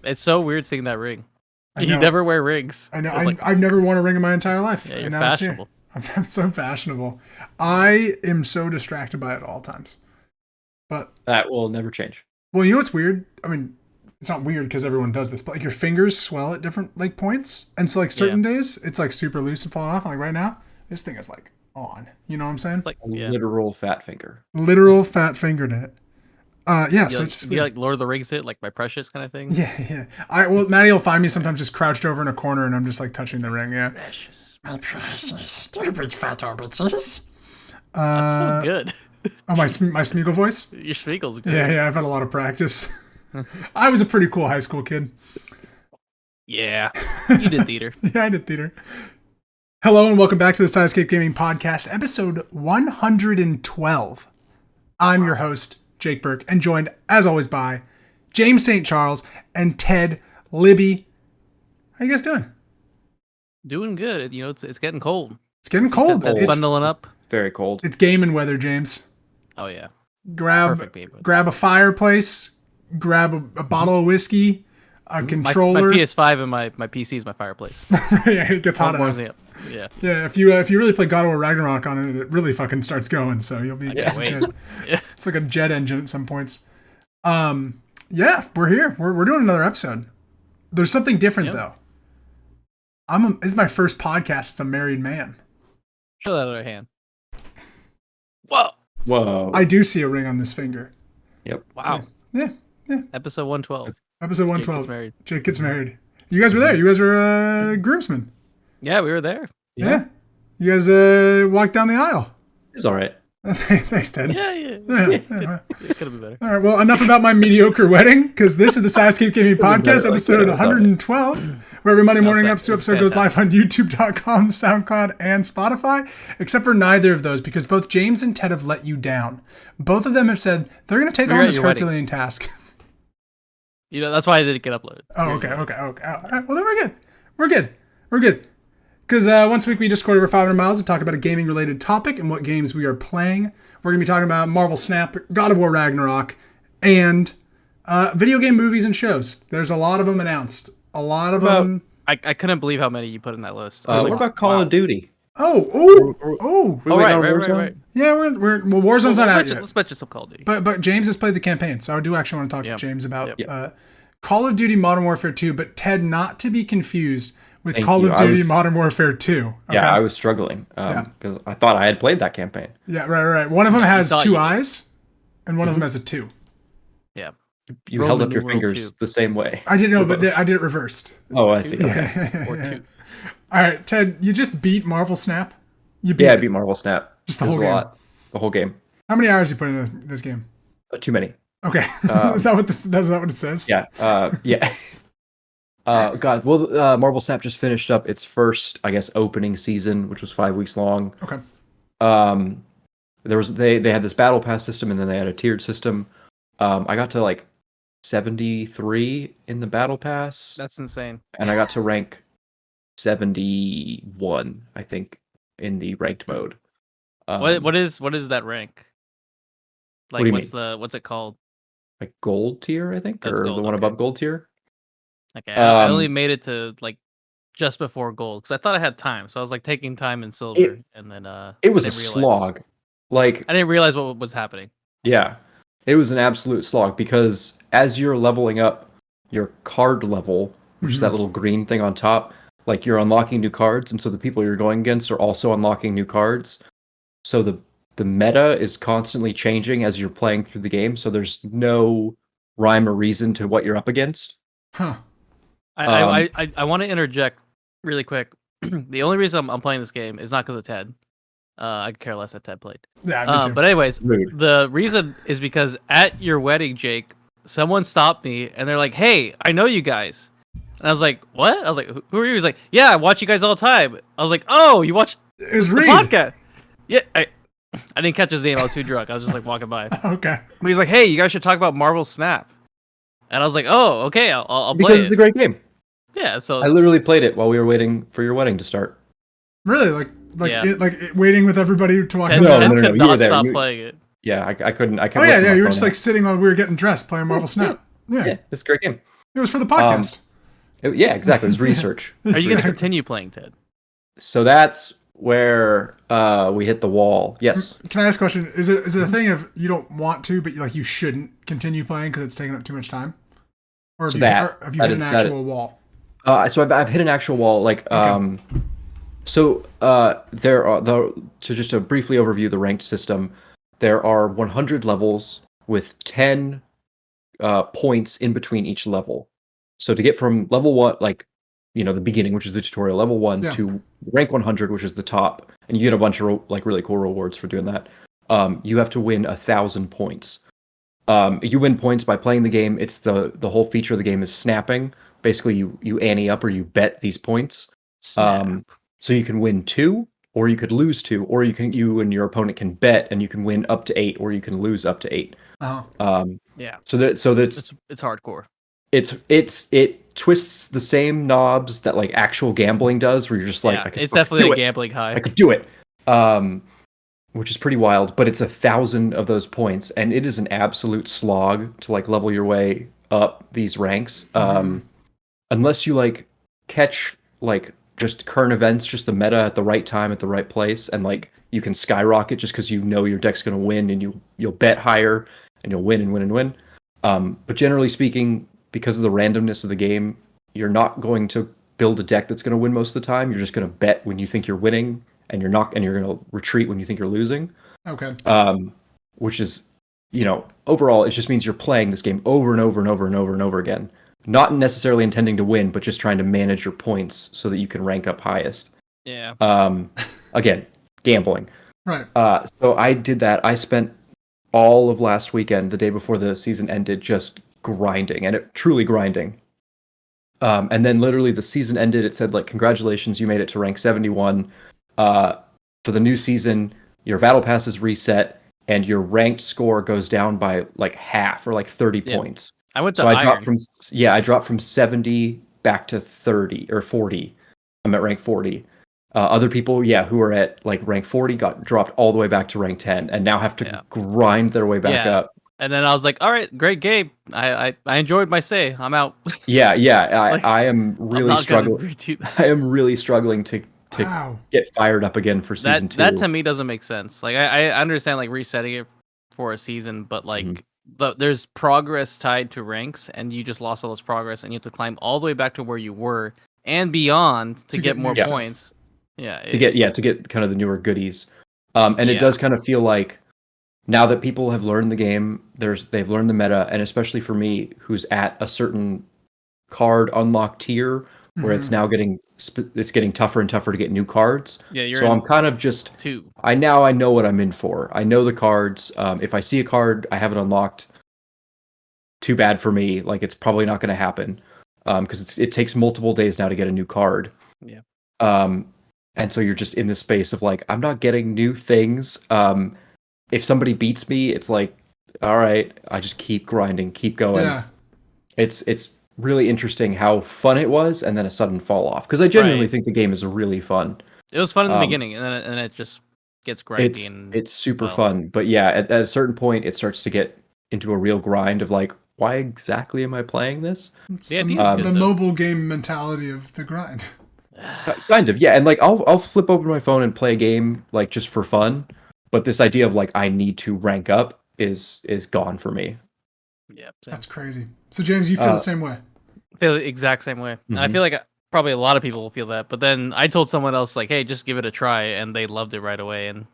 It's so weird seeing that ring. I You know. never wear rings. I know. It's I've never worn a ring in my entire life. yeah, you're and now it's here. fashionable. I'm so fashionable. I am so distracted by it at all times. But That will never change. well, you know what's weird? I mean, it's not weird because everyone does this, but like your fingers swell at different like points, and so like certain days it's like super loose and falling off. Like right now, this thing is like on. You know what I'm saying? Like A yeah. literal fat finger. Literal fat fingered in it. Yeah. You So like, it's just you weird. like Lord of the Rings it, like my precious kind of thing. Yeah. Well, Maddie will find me sometimes just crouched over in a corner, and I'm just like touching the ring. Yeah. Precious. My precious, stupid fat orbitsies. That's so good. Oh, my Smeagol voice. Your Spiegel's good. Yeah. I've had a lot of practice. I was a pretty cool high school kid. Yeah. You did theater. Yeah, I did theater. Hello and welcome back to the Thesideescape Gaming Podcast, episode 112. I'm your host, Jake Burke, and joined, as always, by James St. Charles and Ted Libby. How you guys doing? Doing good. You know, it's getting cold. It's getting cold. That's It's, bundling up. Very cold. it's gaming weather, James. Oh yeah. Grab Perfect game. a fireplace, grab a bottle of whiskey, a My controller. PS5 and my PC is my fireplace. Yeah, it gets hot Warms enough. me up. Yeah. Yeah, if you really play God of War Ragnarok on it, it really fucking starts going. So you'll be can't wait. good. Yeah. It's like a jet engine at some points. Yeah, we're here. We're doing another episode. There's something different though. This is my first podcast as a married man. Show that other hand. Whoa. Whoa. I do see a ring on this finger. Yep. Wow. Yeah. Episode 112. Episode Jake 112. gets married. Jake gets married. You guys were there. You guys were groomsmen. Yeah, we were there. Yeah. You guys walked down the aisle. It's all right. Thanks, Ted. Yeah. Yeah. It could have been better. All right, well, enough about my mediocre wedding, because this is the Thesideescape Gaming Podcast, episode 112, where every Monday morning episode goes live on YouTube.com, SoundCloud, and Spotify, except for neither of those, because both James and Ted have let you down. Both of them have said they're going to take We were on at this your wedding. Herculean task. You know, that's why I didn't get uploaded. Oh, okay. All right, well, then we're good. Because once a week we Discord over 500 miles and talk about a gaming-related topic and what games we are playing. We're going to be talking about Marvel Snap, God of War Ragnarok, and video game movies and shows. There's a lot of them announced. A lot of them. I couldn't believe how many you put in that list. What about Call of Duty? Oh. Oh, right. Yeah, well, Warzone's not out yet. Let's mention some Call of Duty. But James has played the campaign, so I do actually want to talk to James about Call of Duty Modern Warfare 2, but Ted, not to be confused with Call of Duty Modern Warfare 2. Okay? Yeah, I was struggling because I thought I had played that campaign. Yeah, right. One of them has two eyes, and one of them has a 2. Yeah. You Roman held up your numeral fingers 2. the same way. I didn't know, but I did it reversed. Oh, I see. Okay. Or 2. All right, Ted, you just beat Marvel Snap. You beat Yeah, I it. beat Marvel Snap. Just the It was whole a game. lot. The whole game. How many hours you put into this game? Too many. Okay, is that what it says? Yeah. Yeah. God. Well, Marvel Snap just finished up its first, I guess, opening season, which was 5 weeks long. Okay. They had this battle pass system, and then they had a tiered system. I got to like 73 in the battle pass, That's insane. and I got to rank 71, I think, in the ranked mode. What is that rank? Like do you what's it called? like gold tier, I think, That's or gold, the one okay. above gold tier? Okay, I only made it to like just before gold because I thought I had time, so I was like taking time in silver, and then It was a didn't realize- slog. Like, I didn't realize what was happening. yeah, it was an absolute slog because as you're leveling up your card level, which is that little green thing on top, like you're unlocking new cards, and so the people you're going against are also unlocking new cards. So the meta is constantly changing as you're playing through the game, so there's no rhyme or reason to what you're up against. Huh. I want to interject really quick. The only reason I'm playing this game is not because of Ted. I could care less that Ted played. Yeah, me too. But anyways, Rude. the reason is because at your wedding, Jake, someone stopped me and they're like, "Hey, I know you guys." And I was like, "What?" I was like, "Who are you?" He's like, "Yeah, I watch you guys all the time." I was like, "Oh, you watch It was the Reed. podcast?" Yeah, I didn't catch his name. I was too drunk. I was just like walking by. Okay. But he's like, "Hey, you guys should talk about Marvel Snap." And I was like, "Oh, okay, I'll play Because it's a it." great game. Yeah, so I literally played it while we were waiting for your wedding to start. Really? Yeah. Waiting with everybody to walk Ted, in. No, Ted no, no, could you were not there. stop You- playing it. Yeah, I couldn't. I Oh couldn't. yeah. You were just like sitting while we were getting dressed playing Marvel Snap. Yeah, it's a great game. It was for the podcast. Yeah, exactly. It was research. Are you going to continue playing, Ted? So that's where we hit the wall. Yes. Can I ask a question? Is it a thing of you don't want to, but like you shouldn't continue playing because it's taking up too much time? Or have you hit an actual wall? So I've hit an actual wall. Like, Okay. so there are to just to briefly overview the ranked system. There are 100 levels with 10 points in between each level. So to get from level 1, like, you know, the beginning, which is the tutorial, level 1 to rank 100, which is the top, and you get a bunch of like really cool rewards for doing that. You have to win 1,000 points. You win points by playing the game. It's the whole feature of the game is snapping. Basically, you ante up or you bet these points. So you can win 2, or you could lose 2, or you and your opponent can bet, and you can win up to 8, or you can lose up to 8. Yeah. So that's It's hardcore. It twists the same knobs that like actual gambling does, where you're just like, it's definitely a gambling high. I could do it. Which is pretty wild, but it's 1,000 of those points, and it is an absolute slog to like level your way up these ranks. Unless you like catch like just current events, just the meta at the right time at the right place, and like you can skyrocket just because you know your deck's gonna win, and you'll bet higher, and you'll win and win and win. But generally speaking, because of the randomness of the game, you're not going to build a deck that's going to win most of the time. You're just going to bet when you think you're winning, and you're going to retreat when you think you're losing. Okay. Which is, you know, overall, it just means you're playing this game over and over and over and over and over again. Not necessarily intending to win, but just trying to manage your points so that you can rank up highest. Yeah. Again, gambling. Right. So I did that. I spent all of last weekend, the day before the season ended, just grinding, and it truly grinding. And then literally the season ended. It said like, congratulations, you made it to rank 71. For the new season, your battle pass is reset, and your ranked score goes down by like half, or like 30 points. I went to so iron. I dropped from 70 back to 30 or 40. I'm at rank 40. Other people, who are at like rank 40 got dropped all the way back to rank 10, and now have to grind their way back up. And then I was like, all right, great game. I enjoyed my stay. I'm out. I am really struggling. I am really struggling to get fired up again for season 2. That to me doesn't make sense. Like I understand like resetting it for a season, but like there's progress tied to ranks, and you just lost all this progress, and you have to climb all the way back to where you were and beyond to get more points. To get kind of the newer goodies. And it does kind of feel like, now that people have learned the game, they've learned the meta, and especially for me, who's at a certain card unlock tier, where it's now getting tougher and tougher to get new cards. So I'm kind of just 2. I know what I'm in for. I know the cards. If I see a card I haven't unlocked, too bad for me. Like, it's probably not going to happen, because it takes multiple days now to get a new card. Yeah. And so you're just in this space of like, I'm not getting new things. If somebody beats me, it's like, all right, I just keep grinding, keep going. Yeah. It's really interesting how fun it was, and then a sudden fall off. Because I genuinely think the game is really fun. It was fun in the beginning, and then it just gets grindy. It's super fun. But at a certain point, it starts to get into a real grind of like, why exactly am I playing this? It's the mobile game mentality of the grind. Kind of, yeah. And like, I'll flip open my phone and play a game like just for fun. But this idea of like, I need to rank up is gone for me. Yeah, that's crazy. So James, you feel the same way? I feel the exact same way. And I feel like probably a lot of people will feel that. But then I told someone else like, hey, just give it a try, and they loved it right away. And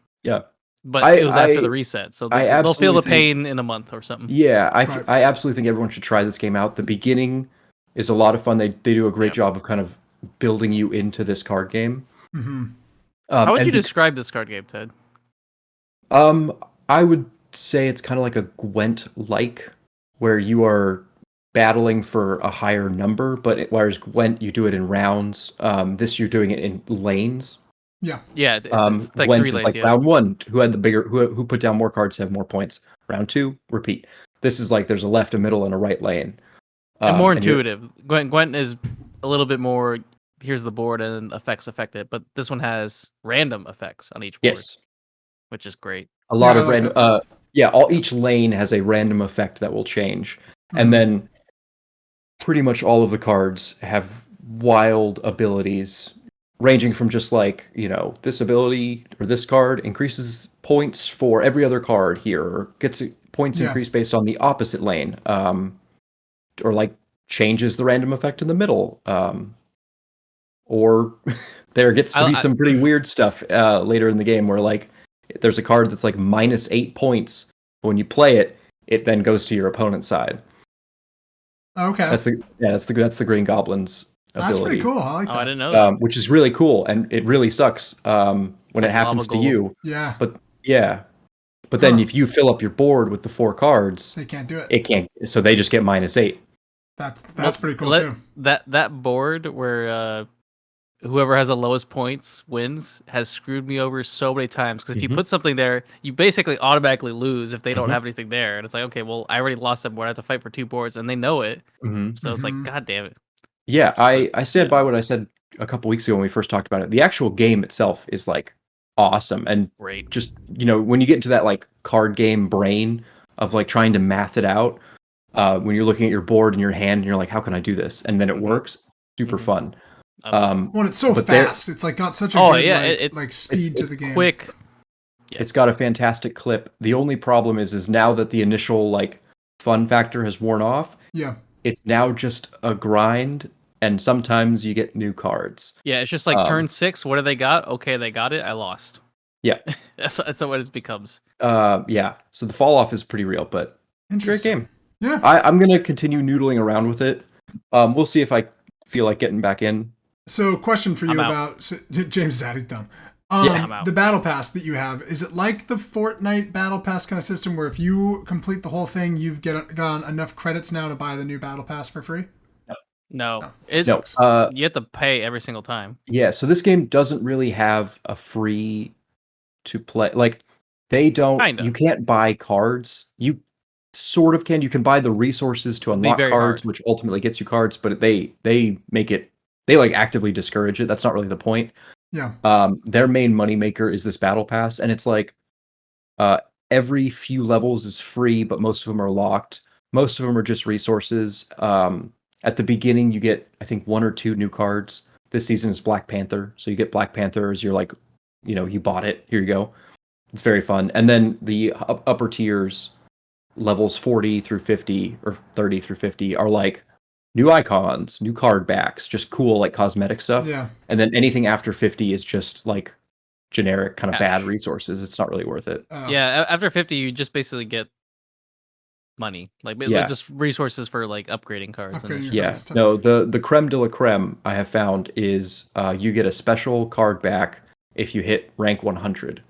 but it was after the reset, so they'll feel the pain in a month or something. Yeah, I absolutely think everyone should try this game out. The beginning is a lot of fun. They do a great job of kind of building you into this card game. How would you describe this card game, Ted? I would say it's kind of like a Gwent-like, where you are battling for a higher number, but whereas Gwent, you do it in rounds. This, you're doing it in lanes. Yeah. It's like Gwent 3 is lanes, like round 1, who had the bigger, who put down more cards have more points. Round 2, repeat. This is like there's a left, a middle, and a right lane. And more intuitive. Gwent is a little bit more. Here's the board and effects affect it, but this one has random effects on each board. Yes, which is great. A lot of random. Each lane has a random effect that will change, and then pretty much all of the cards have wild abilities, ranging from just like, this ability or this card increases points for every other card here, or gets points increased based on the opposite lane, or like changes the random effect in the middle, or there gets to be some pretty weird stuff later in the game where like there's a card that's like -8 points. When you play it, it then goes to your opponent's side. Okay. That's the Green Goblin's ability. That's pretty cool. I like that. I didn't know that. Which is really cool, and it really sucks when it happens to you. Yeah. But then if you fill up your board with the 4 cards, they can't do it. It can't. So they just get -8. That's pretty cool too. That board where whoever has the lowest points wins has screwed me over so many times, because if you put something there, you basically automatically lose if they don't have anything there, and it's like, okay, well, I already lost that board. I have to fight for 2 boards, and they know it. So it's like, god damn it. Yeah, I stand by what I said a couple weeks ago when we first talked about it. The actual game itself is like awesome, and great. Just when you get into that like card game brain of like trying to math it out, when you're looking at your board in your hand and you're like, how can I do this? And then it works. Super fun. Well, it's so fast. It's like got such a good, speed to the game. Quick. Yeah. It's got a fantastic clip. The only problem is now that the initial like fun factor has worn off. Yeah. It's now just a grind, and sometimes you get new cards. Yeah, it's just like turn 6. What do they got? Okay, they got it. I lost. Yeah. that's what it becomes. Yeah. So the fall off is pretty real, but great game. Yeah. I'm gonna continue noodling around with it. We'll see if I feel like getting back in. So, question for you about James is out. He's done. The battle pass that you have, is it like the Fortnite battle pass kind of system where if you complete the whole thing, you've gotten enough credits now to buy the new battle pass for free? No. You have to pay every single time. Yeah. So this game doesn't really have a free to play. Like they don't. Kinda. You can't buy cards. You sort of can. You can buy the resources to unlock cards, which ultimately gets you cards. But they make it. They like actively discourage it. That's not really the point. Yeah. Their main moneymaker is this battle pass, and it's like every few levels is free, but most of them are locked. Most of them are just resources. At the beginning, you get, I think, 1 or 2 new cards. This season is Black Panther, so you get Black Panther as you're like, you bought it. Here you go. It's very fun. And then the upper tiers, levels 40 through 50 or 30 through 50, are like new icons, new card backs, just cool like cosmetic stuff. Yeah. And then anything after 50 is just like generic kind of bad resources. It's not really worth it. Yeah, after 50 you just basically get money, like just resources for like upgrading cards. No, the creme de la creme I have found is you get a special card back if you hit rank 100.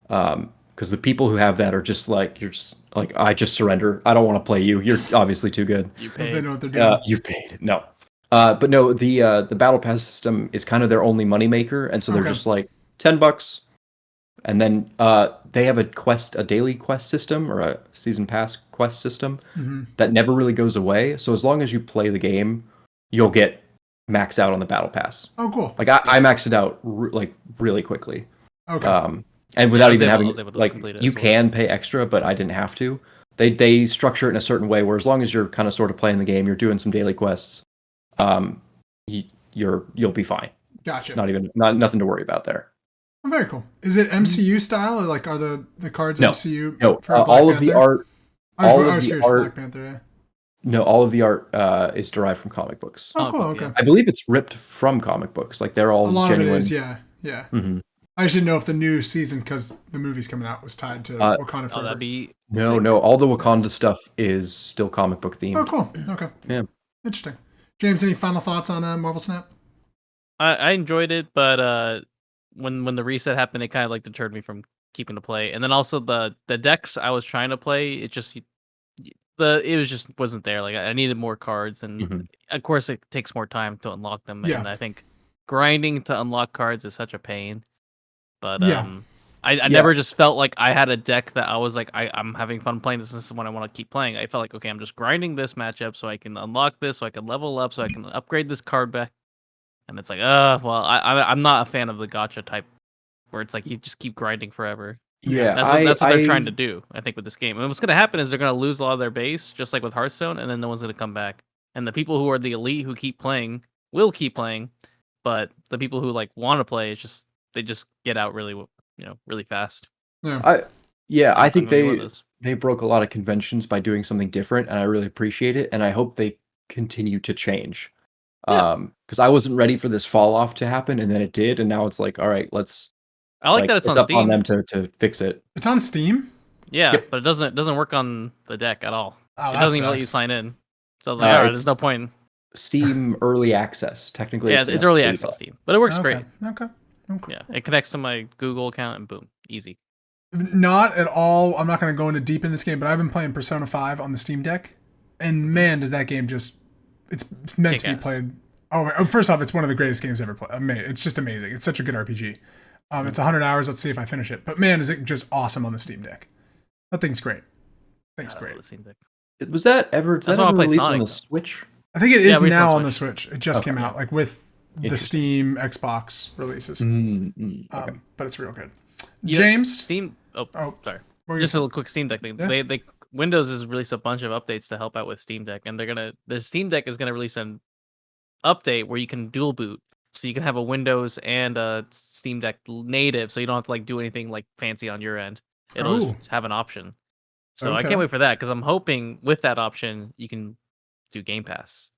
Because the people who have that are just like, you're just like, I just surrender. I don't want to play you. You're obviously too good. You paid. They know what they're doing. You paid. No. But no, the battle pass system is kind of their only moneymaker, and so they're just like $10, and then they have a daily quest system or a season pass quest system that never really goes away. So as long as you play the game, you'll get maxed out on the battle pass. Oh, cool. Like I maxed it out really quickly. Okay. And without even having you can pay extra, but I didn't have to. They structure it in a certain way where as long as you're kind of sort of playing the game, you're doing some daily quests, you'll be fine. Gotcha. Nothing to worry about there. Oh, very cool. Is it MCU style, or like are the cards MCU? No. For all of the art. I was curious for Black Panther. Yeah. No, all of the art is derived from comic books. Oh, cool. Okay. I believe it's ripped from comic books. Like they're all a lot genuine. of it is. Yeah. Mm-hmm. I just didn't know if the new season, because the movie's coming out, was tied to Wakanda Forever. That'd be no. All the Wakanda stuff is still comic book themed. Oh, cool. Okay. Yeah. Interesting. James, any final thoughts on Marvel Snap? I enjoyed it, but when the reset happened, it kind of like deterred me from keeping to play. And then also the decks I was trying to play, it just wasn't there. Like I needed more cards, and of course it takes more time to unlock them. Yeah. And I think grinding to unlock cards is such a pain. But I never just felt like I had a deck that I was like, I'm having fun playing this. This is what I want to keep playing. I felt like, okay, I'm just grinding this matchup so I can unlock this, so I can level up, so I can upgrade this card back. And it's like, I'm not a fan of the gacha type where it's like you just keep grinding forever. Yeah, that's what they're trying to do, I think, with this game. And what's going to happen is they're going to lose a lot of their base, just like with Hearthstone, and then no one's going to come back. and the people who are the elite who keep playing will keep playing, but the people who like want to play, they just get out really really fast. Yeah. I think I'm gonna be one of those. they broke a lot of conventions by doing something different, and I really appreciate it, and I hope they continue to change. Yeah. Because I wasn't ready for this fall off to happen, and then it did, and now it's like, all right, let's. I like that it's on up Steam. on them to fix it. It's on Steam? Yeah, Yep. but it doesn't work on the deck at all. Oh, It that doesn't even let you sucks. sign in. So I was like, all right, there's no point. Steam early access. Technically, Yeah, it's early access Steam, but it works great. Okay. Yeah, it connects to my Google account and boom, easy. Not at all. I'm not going to go into deep in this game, but I've been playing Persona 5 on the Steam Deck, and man, does that game just it's meant to be played. Oh, first off, it's one of the greatest games ever played. It's just amazing. It's such a good RPG. It's 100 hours. Let's see if I finish it. But man, is it just awesome on the Steam Deck. That thing's great. Great. The Steam Deck. Was that ever released on the Switch? I think it is Yeah, now on on the Switch. It just came out, like with the Steam Xbox releases. Okay. But it's real good. You James? Steam. Oh, sorry. What were you Just a saying? little quick Steam Deck thing. Yeah. They Windows has released a bunch of updates to help out with Steam Deck, and the Steam Deck is gonna release an update where you can dual boot, so you can have a Windows and a Steam Deck native, so you don't have to like do anything like fancy on your end. It'll just have an option. So I Okay. can't wait for that because I'm hoping with that option you can do Game Pass.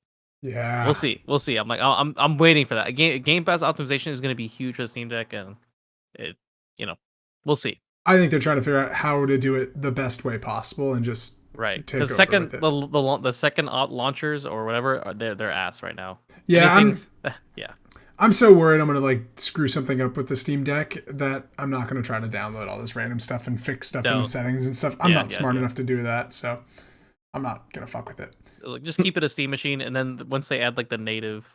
Yeah. We'll see. I'm like I'm waiting for that. Game Pass optimization is going to be huge for the Steam Deck, and we'll see. I think they're trying to figure out how to do it the best way possible and just Right. take The over second with it. the second launchers or whatever, they're ass right now. Yeah, yeah. I'm so worried I'm gonna like screw something up with the Steam Deck that I'm not gonna try to download all this random stuff and fix stuff in the Don't. settings and stuff. I'm Yeah, not yeah, smart yeah. enough to do that, so I'm not gonna fuck with it. Like, just keep it a Steam machine, and then once they add like the native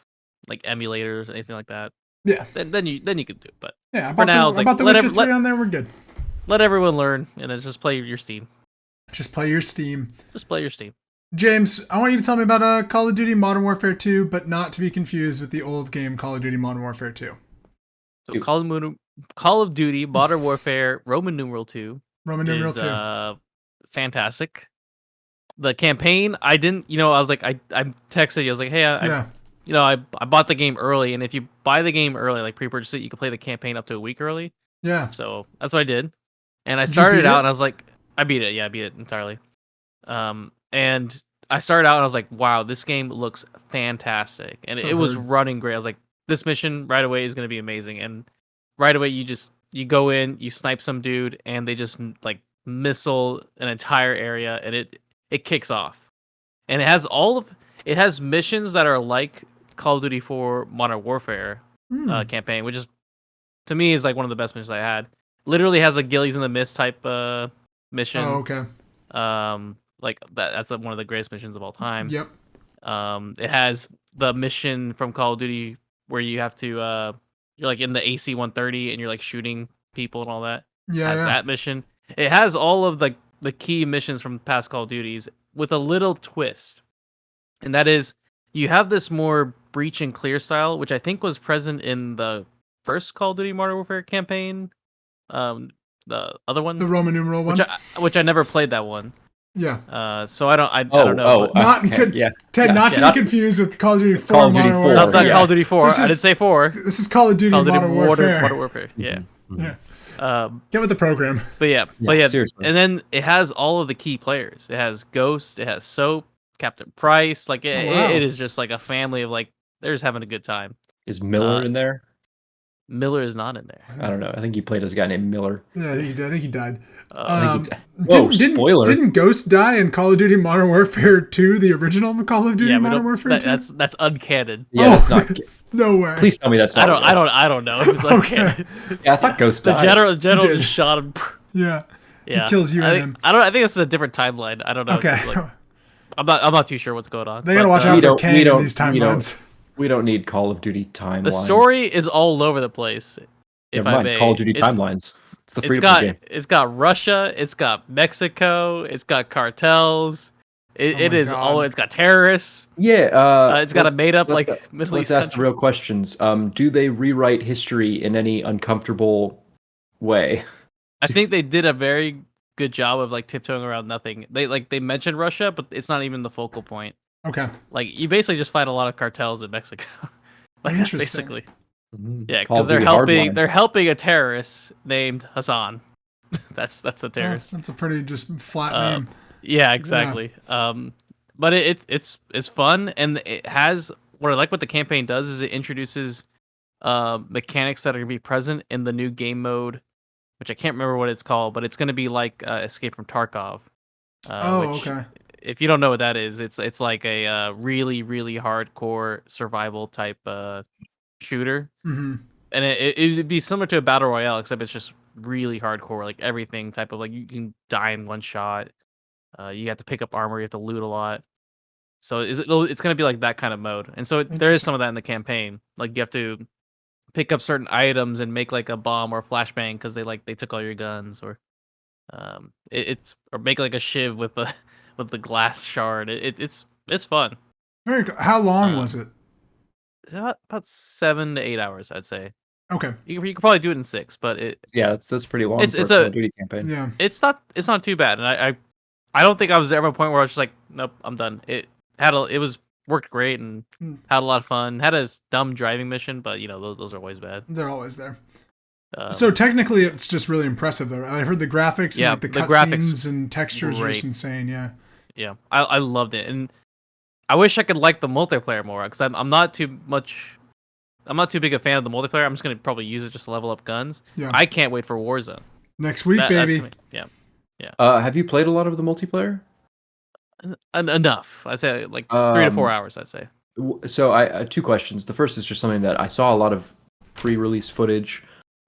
like emulators, anything like that, Yeah, then you can do it. But yeah. for now, it's like, about the let Witcher every- 3 on there, we're good. let everyone learn, and then just play your Steam. Just play your Steam. Just play your Steam. James, I want you to tell me about Call of Duty Modern Warfare 2, but not to be confused with the old game Call of Duty Modern Warfare 2. So Call of Duty Modern Warfare Roman numeral 2 Roman numeral is 2. fantastic. The campaign, I didn't, I was like, I texted you, I was like, hey, I bought the game early, and if you buy the game early, like pre-purchase it, you can play the campaign up to a week early. Yeah. So that's what I did, and I Did you started beat out, it? and I was like, I beat it. Yeah, I beat it entirely. And I started out, and I was like, wow, this game looks fantastic, and So it was heard. running great. I was like, this mission right away is going to be amazing, and right away you go in, you snipe some dude, and they just like missile an entire area, and it kicks off, and it has missions that are like Call of Duty 4 Modern Warfare campaign, which is to me is like one of the best missions I had. Literally has a Gillies in the Mist type mission. Oh, okay. Like that's one of the greatest missions of all time. Yep. It has the mission from Call of Duty where you have to you're like in the AC-130 and you're like shooting people and all that. Yeah. Has that mission. It has all of the key missions from past Call of Duties with a little twist. And that is you have this more breach and clear style, which I think was present in the first Call of Duty Modern Warfare campaign. The other one, The Roman numeral one. which I never played that one. Yeah. So I don't know. Not yeah. Ted, not to Not- be confused with Call of Duty 4 Call of Duty Modern 4. Not Warfare. that Call of Duty 4. This I is- didn't say 4. This is Call of Duty, Call of Duty Modern Warfare. Modern Warfare. Yeah. Yeah. Get with the program. But yeah. Seriously. And then it has all of the key players. It has Ghost. It has Soap. Captain Price. Like wow. it is just like a family of like they're just having a good time. Is Miller in there? Miller is not in there. I don't know. I think you played as a guy named Miller. Yeah, I think he died. Whoa, spoiler. Didn't Ghost die in Call of Duty Modern Warfare 2, the original Call of Duty Yeah, Modern Warfare 2? that's uncanon. Yeah, that's not. No way. Please tell me that's not. I don't know if it's uncanon. Yeah, I thought Ghost The died. general did. just shot him. Yeah. Yeah. He kills you I and think, him. I think this is a different timeline. I don't know. Okay. Like, I'm not too sure what's going on. They gotta but, watch out for Kang in these timelines. We don't need Call of Duty timelines. The story is all over the place. If Never I mind. may. Call of Duty It's- timelines. It's the free to play game. It's got Russia. It's got Mexico. It's got cartels. It my is God. all. It's got terrorists. Yeah. It's got a made up like Middle Let's East ask the country. real questions. Do they rewrite history in any uncomfortable way? I think they did a very good job of like tiptoeing around nothing. They mentioned Russia, but it's not even the focal point. Okay. Like you basically just fight a lot of cartels in Mexico. Like that's Interesting. basically Mhm. yeah, Call because of they're Duty helping Hardline. they're helping a terrorist named Hassan. That's the Oh, terrorist. that's a pretty just flat Uh, name. yeah, Yeah. exactly. But it's fun, and it has what I like. What the campaign does is it introduces mechanics that are gonna be present in the new game mode, which I can't remember what it's called, but it's gonna be like Escape from Tarkov. Oh, Which okay. if you don't know what that is, it's like a really really hardcore survival type shooter, Mm-hmm. and it'd be similar to a battle royale, except it's just really hardcore, like everything type of like you can die in one shot. You have to pick up armor, you have to loot a lot. So it's gonna be like that kind of mode, and so there is Interesting. some of that in the campaign. Like you have to pick up certain items and make like a bomb or a flashbang because they took all your guns, or it's or make like a shiv with the with the glass shard. It's fun. Very cool. How long was Um, it? it's about 7 to 8 hours, I'd say. Okay. You could probably do it in 6, but Yeah, that's pretty long it's for a it's Call a of Duty campaign. Yeah. it's not too bad, and I don't think I was ever at a point where I was just like, nope, I'm done. It was worked great and Hmm. had a lot of fun. Had a dumb driving mission, but those are always bad. They're always there. Um, So technically, it's just really impressive, though. I heard the graphics Yeah, and like the the graphics, cutscenes and textures are just great. insane. Yeah. Yeah, I loved it, and I wish I could like the multiplayer more because I'm not too big a fan of the multiplayer. I'm just gonna probably use it just to level up guns. Yeah. I can't wait for Warzone. Next week, That's baby. yeah, Have you played a lot of the multiplayer? enough. I'd say like 3 to 4 hours. I'd say. So I two questions. The first is just something that I saw a lot of pre-release footage,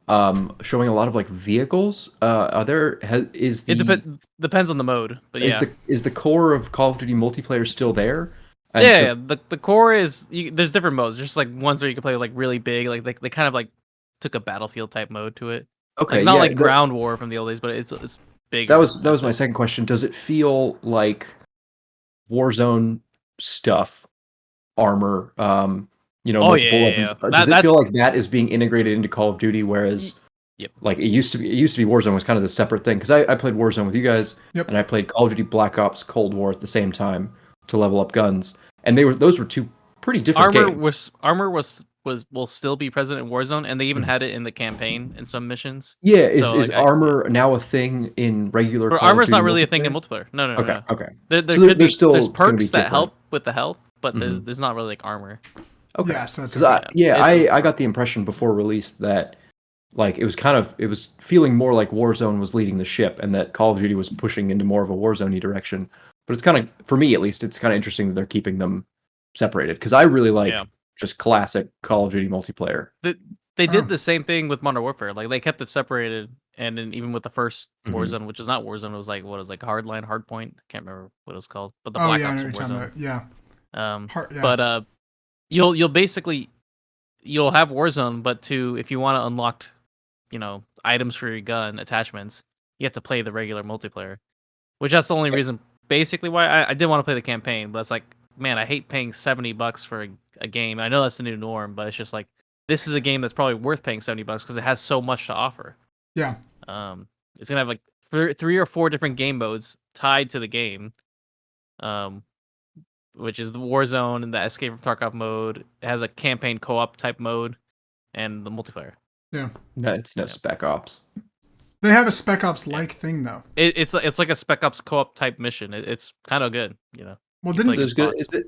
showing a lot of like vehicles. Are there is the Depends on the mode, but yeah. is the core of Call of Duty multiplayer still there? And Yeah, the core is there's different modes. There's like ones where you can play like really big, like they kind of like took a Battlefield type mode to it. Okay, Like not yeah, like Ground War from the old days, but it's bigger. that was my second question. Does it feel like Warzone stuff, armor, multiple weapons? Yeah. Does it feel like that is being integrated into Call of Duty, whereas Yep. like it used to be Warzone was kind of the separate thing? Because I played Warzone with you guys, Yep. and I played Call of Duty Black Ops Cold War at the same time to level up guns, and those were two pretty different games. Armor will still be present in Warzone, and they even had it in the campaign in some missions. Yeah, So, is like, armor now a thing in regular? But Call of armor's Duty not really a thing in multiplayer? multiplayer. No. Okay, okay. There's gonna perks be that different. help with the health, but there's not really like armor. Okay. Yeah. So that's 'Cause okay. I got the impression before release that like it was feeling more like Warzone was leading the ship, and that Call of Duty was pushing into more of a Warzone-y direction. But it's kind of, for me at least, it's kind of interesting that they're keeping them separated, because I really like just classic Call of Duty multiplayer. They did the same thing with Modern Warfare. Like they kept it separated, and then even with the first Warzone, which is not Warzone, it was like Hardline, Hardpoint. I can't remember what it was called, but the Black I Ops know what you're talking Warzone. about. Yeah. But you'll basically have Warzone, but if you want to unlock, items for your gun attachments, you have to play the regular multiplayer. Which that's the only reason, basically, why I did want to play the campaign. But it's like, man, I hate paying $70 for a game. I know that's the new norm, but it's just like this is a game that's probably worth paying $70 because it has so much to offer. Yeah. It's gonna have like 3 or 4 different game modes tied to the game. Which is the Warzone and the Escape from Tarkov mode. It has a campaign co-op type mode, and the multiplayer. Yeah. No, it's no Spec Ops. They have a Spec Ops like thing though. It's like a Spec Ops co-op type mission. It's kind of good, Well, You didn't play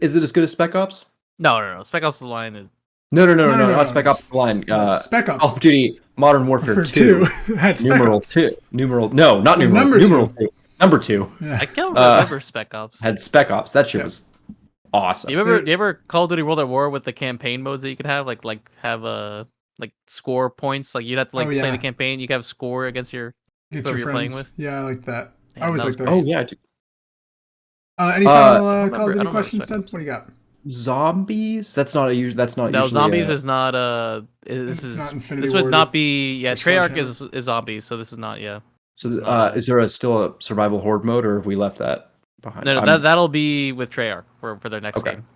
Is it as good as Spec Ops? No. Spec Ops: The Line is No, not Spec Ops The Line. Spec Ops Call of Duty Modern Warfare 2. had Spec Ops. 2. No, not numeral 2. Number 2. Yeah. I can't remember Spec Ops. Had Spec Ops. That shit was awesome. Do you ever Call of Duty World at War with the campaign modes that you could have, like have like score points? Like you'd have to play the campaign. You could have score against Get whoever your you're friends. playing with. Yeah, I like that. Yeah, I always that like was those. Oh yeah. Any final I don't Call of Duty remember questions, Spec Ted? Ops. What do you got? Zombies? That's not No, usually zombies is not. This It's is not Infinity this would Ward not be. Yeah, or Treyarch Sledgehammer. is zombies, so this is not. Yeah. So it's not, is there still a survival horde mode, or have we left that behind? No, that'll be with Treyarch for their next Okay. game.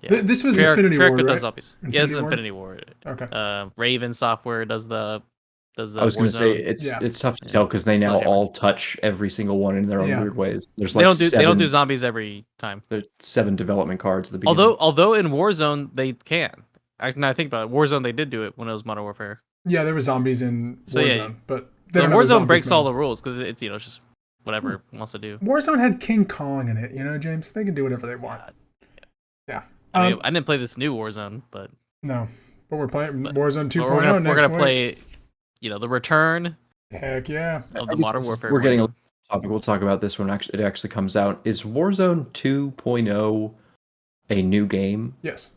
Yeah. This was Treyarch, Infinity Treyarch Ward, does right? zombies. Infinity Yes, Ward? Infinity War. Okay. Raven Software does the Does I was going to say Warzone? it's tough to tell because they now all touch every single one in their own weird ways. There's like They don't do zombies every time. There's 7 development cards at the beginning. Although in Warzone they can. I think about it, Warzone they did do it when it was Modern Warfare. Yeah, there were zombies in Warzone, but so Warzone breaks all the rules because it's it's just whatever it wants to do. Warzone had King Kong in it, James. They can do whatever they want. Yeah. I didn't play this new Warzone, but no, but we're playing Warzone 2.0. We're gonna play, the return. Heck yeah! Of the Modern Warfare. We're getting a topic. We'll talk about this when it actually comes out. Is Warzone 2.0 a new game? Yes.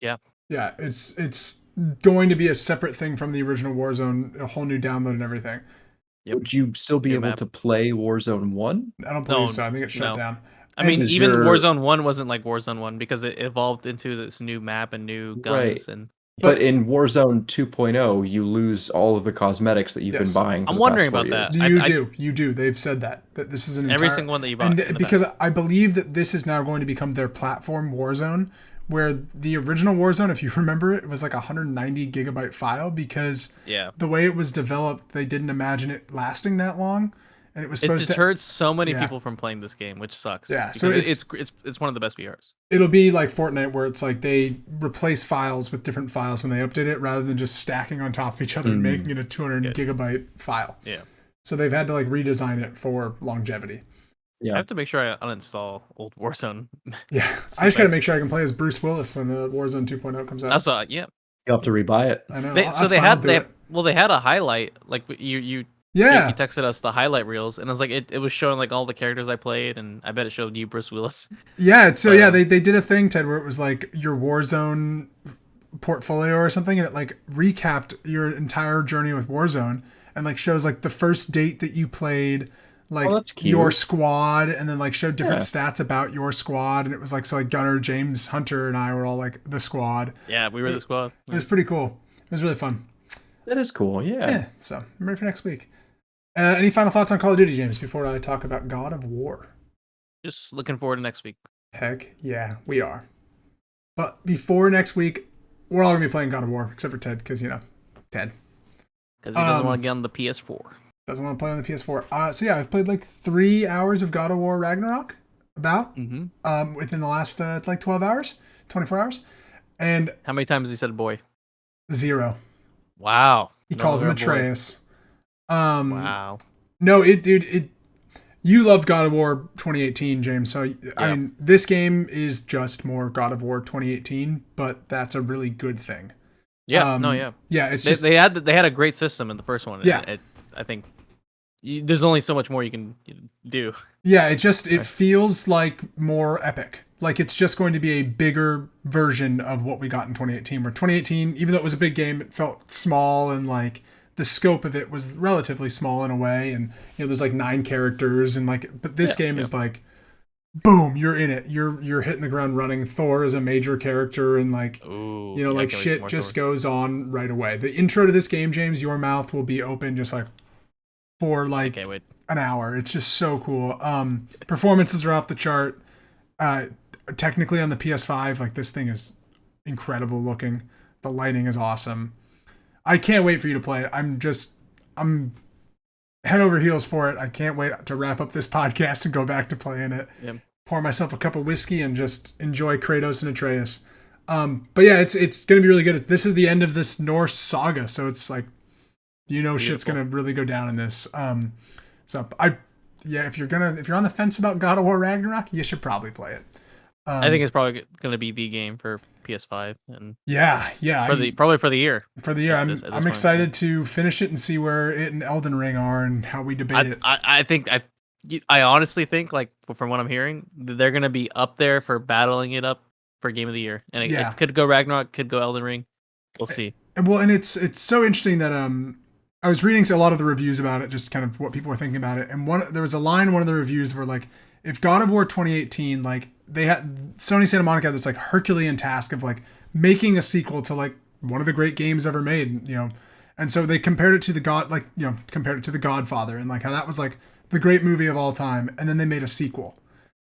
Yeah. Yeah, it's going to be a separate thing from the original Warzone, a whole new download and everything. Yep. Would you still be able to play Warzone 1? I don't believe so. I think it's shut down. I mean, even Warzone 1 wasn't like Warzone 1 because it evolved into this new map and new guns. Right. And But in Warzone 2.0, you lose all of the cosmetics that you've been buying. I'm wondering about that. You do. They've said that this is an every single one that you bought. Because I believe that this is now going to become their platform Warzone, where the original Warzone, if you remember it, was like a 190 gigabyte file because the way it was developed, they didn't imagine it lasting that long. And it was supposed to deterred so many people from playing this game, which sucks. Yeah, so it's one of the best VRs. It'll be like Fortnite, where it's like they replace files with different files when they update it, rather than just stacking on top of each other and making it a 200 gigabyte file. Yeah. So they've had to like redesign it for longevity. Yeah. I have to make sure I uninstall old Warzone. Yeah, I just got to make sure I can play as Bruce Willis when Warzone 2.0 comes out. That's yeah. You have to rebuy it. I know. They had a highlight, like you texted us the highlight reels, and it was like it was showing like all the characters I played, and I bet it showed you Bruce Willis. Yeah, so they did a thing, Ted, where it was like your Warzone portfolio or something, and it like recapped your entire journey with Warzone, and like shows like the first date that you played, like your squad, and then like showed different stats about your squad, and it was like Gunnar, James, Hunter, and I were all like the squad. Yeah, we were the squad. It was pretty cool. It was really fun. That is cool. Yeah. So I'm ready for next week. Any final thoughts on Call of Duty, James, before I talk about God of War? Just looking forward to next week. Heck yeah, we are. But before next week, we're all going to be playing God of War, except for Ted, because, Ted. Because he doesn't want to get on the PS4. Doesn't want to play on the PS4. So yeah, I've played like 3 hours of God of War Ragnarok, within the last 12 hours, 24 hours. And how many times has he said boy? 0. Wow. He calls him Atreus. Wow. No, you loved God of War 2018, James. So I mean, this game is just more God of War 2018, but that's a really good thing. Yeah. Yeah, it's they had a great system in the first one. Yeah. I think there's only so much more you can do. Yeah, it feels like more epic. Like it's just going to be a bigger version of what we got in 2018. Where 2018, even though it was a big game, it felt small, and like the scope of it was relatively small in a way. And there's like 9 characters, and but this game is like, boom, you're in it. You're hitting the ground running. Thor is a major character, and shit just goes on right away. The intro to this game, James, your mouth will be open just like for like an hour. It's just so cool. Performances are off the chart. Technically on the PS5, like this thing is incredible looking. The lighting is awesome. I can't wait for you to play it. I'm head over heels for it. I can't wait to wrap up this podcast and go back to playing it. Yep. Pour myself a cup of whiskey and just enjoy Kratos and Atreus. But yeah, it's going to be really good. This is the end of this Norse saga, so it's like, shit's going to really go down in this. If you're on the fence about God of War Ragnarok, you should probably play it. I think it's probably going to be the game for PS5, and probably for the year. For the year, I'm excited to finish it and see where it and Elden Ring are and how we debate it. I honestly think, like from what I'm hearing, they're going to be up there for battling it up for Game of the Year, and it could go Ragnarok, could go Elden Ring. We'll see. Well, and it's so interesting that I was reading a lot of the reviews about it, just kind of what people were thinking about it, and there was a line in one of the reviews where like, if God of War 2018, like they had Sony Santa Monica had this like Herculean task of like making a sequel to like one of the great games ever made, and so they compared it to the Godfather, and like how that was like the great movie of all time, and then they made a sequel,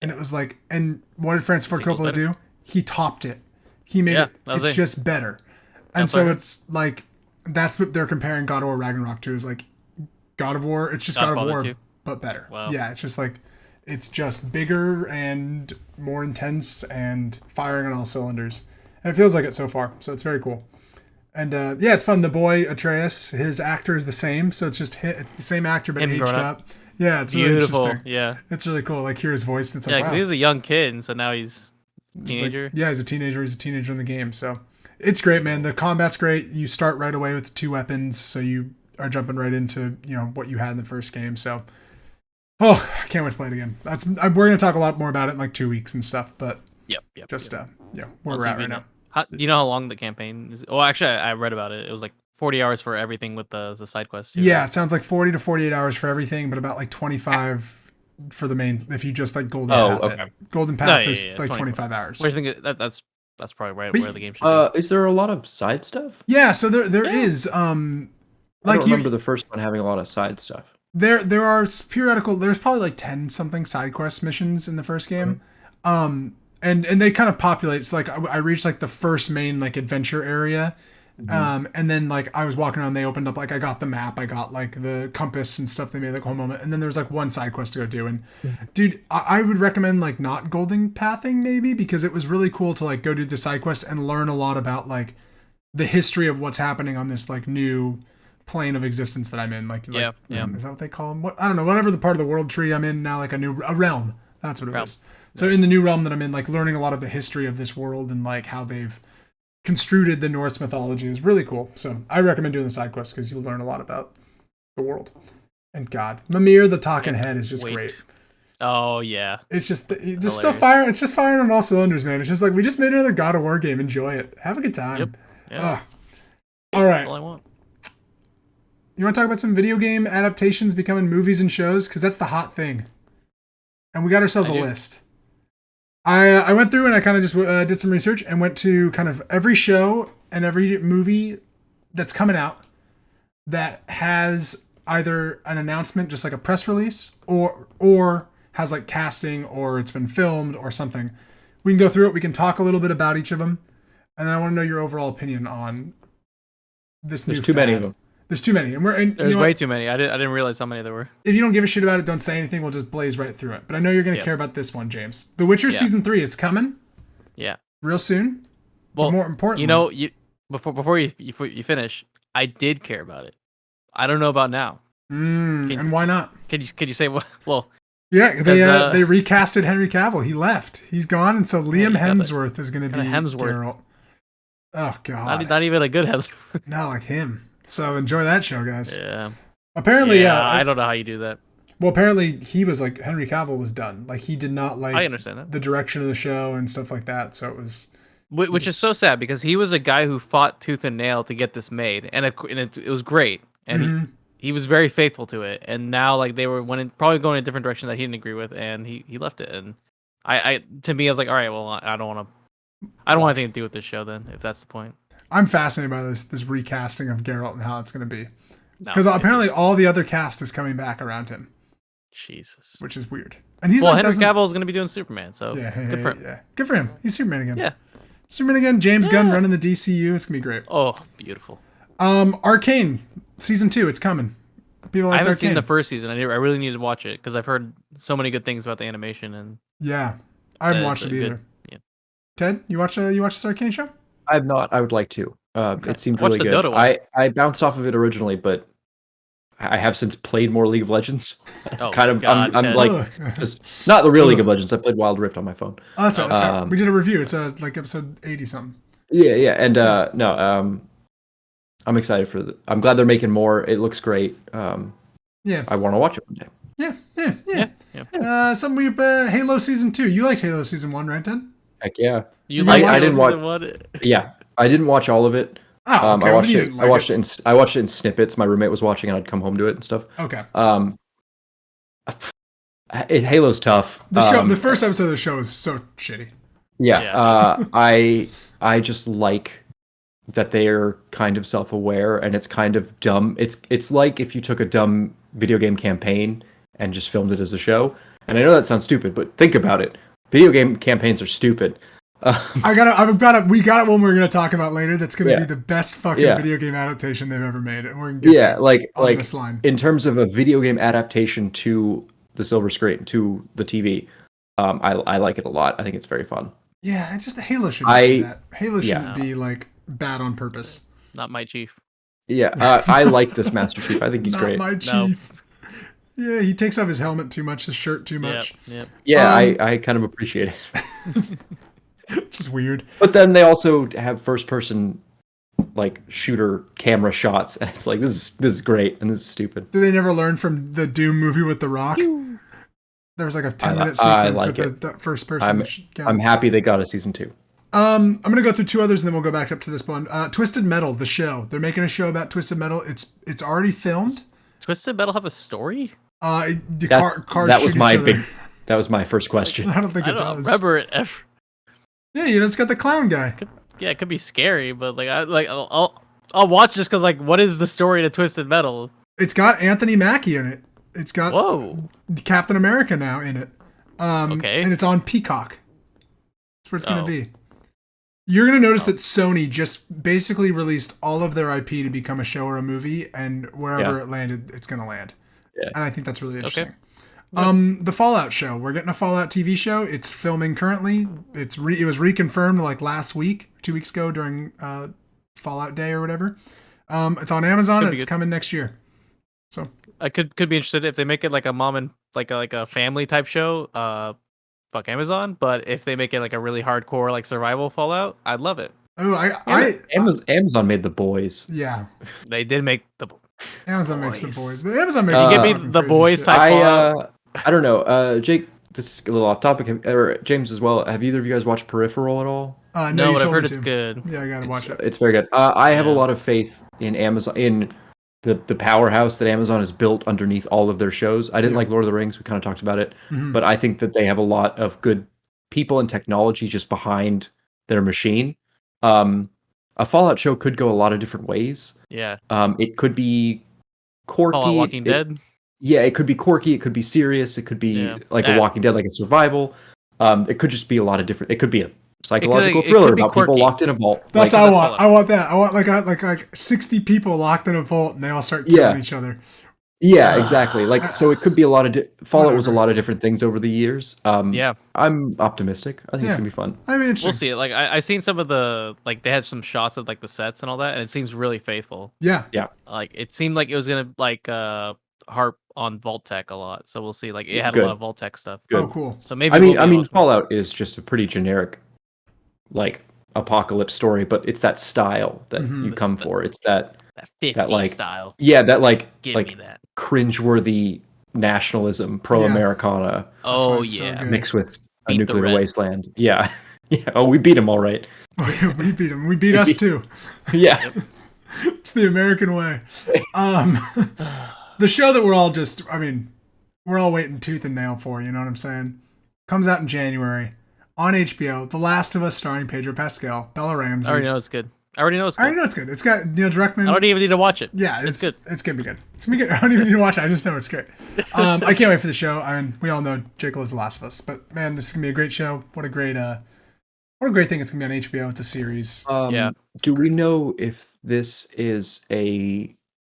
and it was like, and what did Francis Ford Coppola do? He topped it. He made it. It's just better, and so it's like, That's what they're comparing God of War Ragnarok to. Is like God of War. It's just God of War, 2. but better. Wow. Yeah, it's just like it's just bigger and more intense and firing on all cylinders. And it feels like it so far. So it's very cool. And yeah, it's fun. The boy Atreus, his actor is the same, so it's it's the same actor but Him aged grown up. up. Yeah, it's really Beautiful. interesting. Yeah. It's really cool. Like hear his voice. And it's Yeah, like because wow. he was a young kid, and so now he's a He's like- teenager. yeah, he's a teenager. He's a teenager in the game. So it's great, man. The combat's great. You start right away with 2 weapons, so you are jumping right into what you had in the first game. So I can't wait to play it again. We're gonna talk a lot more about it in like 2 weeks and stuff. But Yep. just yep. where Once we're you at beat right it. now. Do you know how long the campaign is? Well, actually, I read about it. It was like 40 hours for everything with the side quests. Too, Yeah, right? it sounds like 40 to 48 hours for everything, but about like 25 for the main. If you just like Golden Path, it. Golden Path is like 25 hours. What do you think? That's probably right But where the game should be. Is there a lot of side stuff? Yeah, so there is I like don't remember the first one having a lot of side stuff. there are periodical. There's probably like 10 something side quest missions in the first game, and they kind of populate. So like I reached like the first main like adventure area. And then like I was walking around, they opened up like I got the map, I got like the compass and stuff they made like whole moment, and then there was like one side quest to go do. And dude, I would recommend like not golden pathing maybe, because it was really cool to like go do the side quest and learn a lot about like the history of what's happening on this like new plane of existence that I'm in. Like Yeah. is that what they call them? What I don't know, whatever the part of the world tree I'm in now, like a realm. That's what it is. So in the new realm that I'm in, like learning a lot of the history of this world and like how they've construed the Norse mythology is really cool. So I recommend doing the side quest because you'll learn a lot about the world. And God, Mimir the talking head is just great. Oh yeah, it's just still firing. It's just firing on all cylinders, man. It's just like we just made another God of War game. Enjoy it. Have a good time. Yep. Yeah. All right. That's all I want. You want to talk about some video game adaptations becoming movies and shows? Because that's the hot thing. And we got ourselves a list. I went through and I kind of just did some research and went to kind of every show and every movie that's coming out that has either an announcement, just like a press release, or has like casting, or it's been filmed or something. We can go through it. We can talk a little bit about each of them. And then I want to know your overall opinion on this There's new too many fad. of them. There's too many. And There's way too many. I didn't realize how many there were. If you don't give a shit about it, don't say anything. We'll just blaze right through it. But I know you're going to care about this one, James. The Witcher Season 3, it's coming. Yeah. Real soon. Well, but more importantly, before you finish, I did care about it. I don't know about now. And why not? Can you say what? Well, yeah, they recasted Henry Cavill. He left. He's gone, and so Liam Hemsworth is going to be Geralt. Oh God, not even a good Hemsworth. Not like him. So enjoy that show, guys. Yeah. Apparently, I don't know how you do that. Well, apparently he was like Henry Cavill was done. Like he did not like. I understand that. The direction of the show and stuff like that. So it was. Which is so sad because he was a guy who fought tooth and nail to get this made, and it was great, and he was very faithful to it. And now like they were probably going in a different direction that he didn't agree with, and he left it. And to me, I was like, all right, well, I don't want anything to do with this show then, if that's the point. I'm fascinated by this recasting of Geralt and how it's going to be. Because apparently all the other cast is coming back around him. Jesus. Which is weird. And he's Henry Cavill is going to be doing Superman, so good for him. Yeah. Good for him. He's Superman again. Yeah. Superman again. James Gunn running the DCU. It's going to be great. Oh, beautiful. Arcane Season 2. It's coming. People like I haven't Arcane. seen the first season. I really need to watch it because I've heard so many good things about the animation and. Yeah, I haven't watched it either. Yeah. Ted, you watch this Arcane show? I have not. I would like to. Okay. It seemed really good. Dota one. I bounced off of it originally, but I have since played more League of Legends. Oh, kind of. God, I'm like just not the real League of Legends. I played Wild Rift on my phone. Oh, that's right. That's right. We did a review. It's like episode 80 something. Yeah, and I'm excited for I'm glad they're making more. It looks great. Yeah. I want to watch it one day. Yeah. Some Halo Season 2. You liked Halo Season 1, right, Ted? Heck yeah. I didn't watch. Yeah, I didn't watch all of it. Oh, okay. I watched it. I watched it in snippets. My roommate was watching, and I'd come home to it and stuff. Okay. Halo's tough. The first episode of the show is so shitty. Yeah. I just like that they are kind of self-aware, and it's kind of dumb. It's like if you took a dumb video game campaign and just filmed it as a show. And I know that sounds stupid, but think about it. Video game campaigns are stupid. We got it one we're gonna talk about later. That's gonna Yeah. be the best fucking Yeah. video game adaptation they've ever made, and we're gonna get there like on this line. in terms of a video game adaptation to the silver screen, to the TV, I like it a lot. I think it's very fun. Yeah, Halo shouldn't be that. Halo shouldn't Yeah. be like bad on purpose. Not my chief. Yeah, I like this Master Chief. I think he's Not great. my chief. Yeah, he takes off his helmet too much, his shirt too much. Yep. Yeah, I kind of appreciate it. Just weird. But then they also have first person like shooter camera shots, and it's like this is great and this is stupid. Do they never learn from the Doom movie with The Rock? There was like a 10-minute sequence like with the first person. I'm happy they got a season 2. I'm gonna go through 2 others and then we'll go back up to this one. Twisted Metal, the show. They're making a show about Twisted Metal. It's already filmed. Twisted Metal have a story? Cars That was shoot my each other. that was my first question. I don't think I it don't does. remember it ever. Yeah, it's got the clown guy. Yeah, it could be scary, but I'll watch just because what is the story to Twisted Metal? It's got Anthony Mackie in it. It's got Captain America now in it. Okay. And it's on Peacock. That's where it's going to be. You're going to notice that Sony just basically released all of their IP to become a show or a movie, and wherever it landed, it's going to land. Yeah. And I think that's really interesting. Okay. The Fallout show. We're getting a Fallout TV show. It's filming currently. It was reconfirmed like last week, 2 weeks ago during Fallout Day or whatever. It's on Amazon and it's coming next year. So I could be interested if they make it like a mom and like a family type show. Fuck Amazon, but if they make it like a really hardcore like survival Fallout, I'd love it. Oh, Amazon made The Boys. Yeah, they did make the. Amazon makes The Boys. But Amazon makes. Give me the Boys type Fallout. I don't know, Jake. This is a little off topic, or James as well. Have either of you guys watched Peripheral at all? No, but I've heard it's good. Yeah, I gotta watch it. It's very good. I have a lot of faith in Amazon, in the powerhouse that Amazon has built underneath all of their shows. I didn't like Lord of the Rings. We kind of talked about it, but I think that they have a lot of good people and technology just behind their machine. A Fallout show could go a lot of different ways. Yeah. It could be quirky. Fallout Walking Dead. Yeah, it could be quirky. It could be serious. It could be like a Walking Dead, like a survival. It could just be a lot of different. It could be a psychological thriller about people locked in a vault. That's what I want. I want that. I want like 60 people locked in a vault and they all start killing each other. Yeah, exactly. Like, so it could be a lot of Fallout was a lot of different things over the years. I'm optimistic. I think it's gonna be fun. I mean, we'll see it. Like I seen some of the they had some shots of like the sets and all that, and it seems really faithful. Yeah. Like it seemed like it was gonna harp on Vault Tech a lot. So we'll see. Like it had a lot of Vault Tech stuff. Good. Oh, cool. So maybe I mean, Fallout is just a pretty generic, like apocalypse story, but it's that style that you come for. It's that 50s style. Yeah, that like me that cringeworthy nationalism, pro-Americana. Oh yeah, mixed with a nuclear wasteland. Yeah, yeah. Oh, we beat him all right. We beat him. We beat us too. Yeah, it's the American way. The show that we're all waiting tooth and nail for. You know what I'm saying? Comes out in January on HBO. The Last of Us, starring Pedro Pascal, Bella Ramsey. I already know it's good. I already know it's good. It's got Neil Druckmann. I don't even need to watch it. Yeah, it's good. It's gonna be good. It's gonna be good. I don't even need to watch it. I just know it's great. I can't wait for the show. I mean, we all know Jake loves The Last of Us, but man, this is gonna be a great show. What a great thing it's gonna be on HBO. It's a series. Do we know if this is a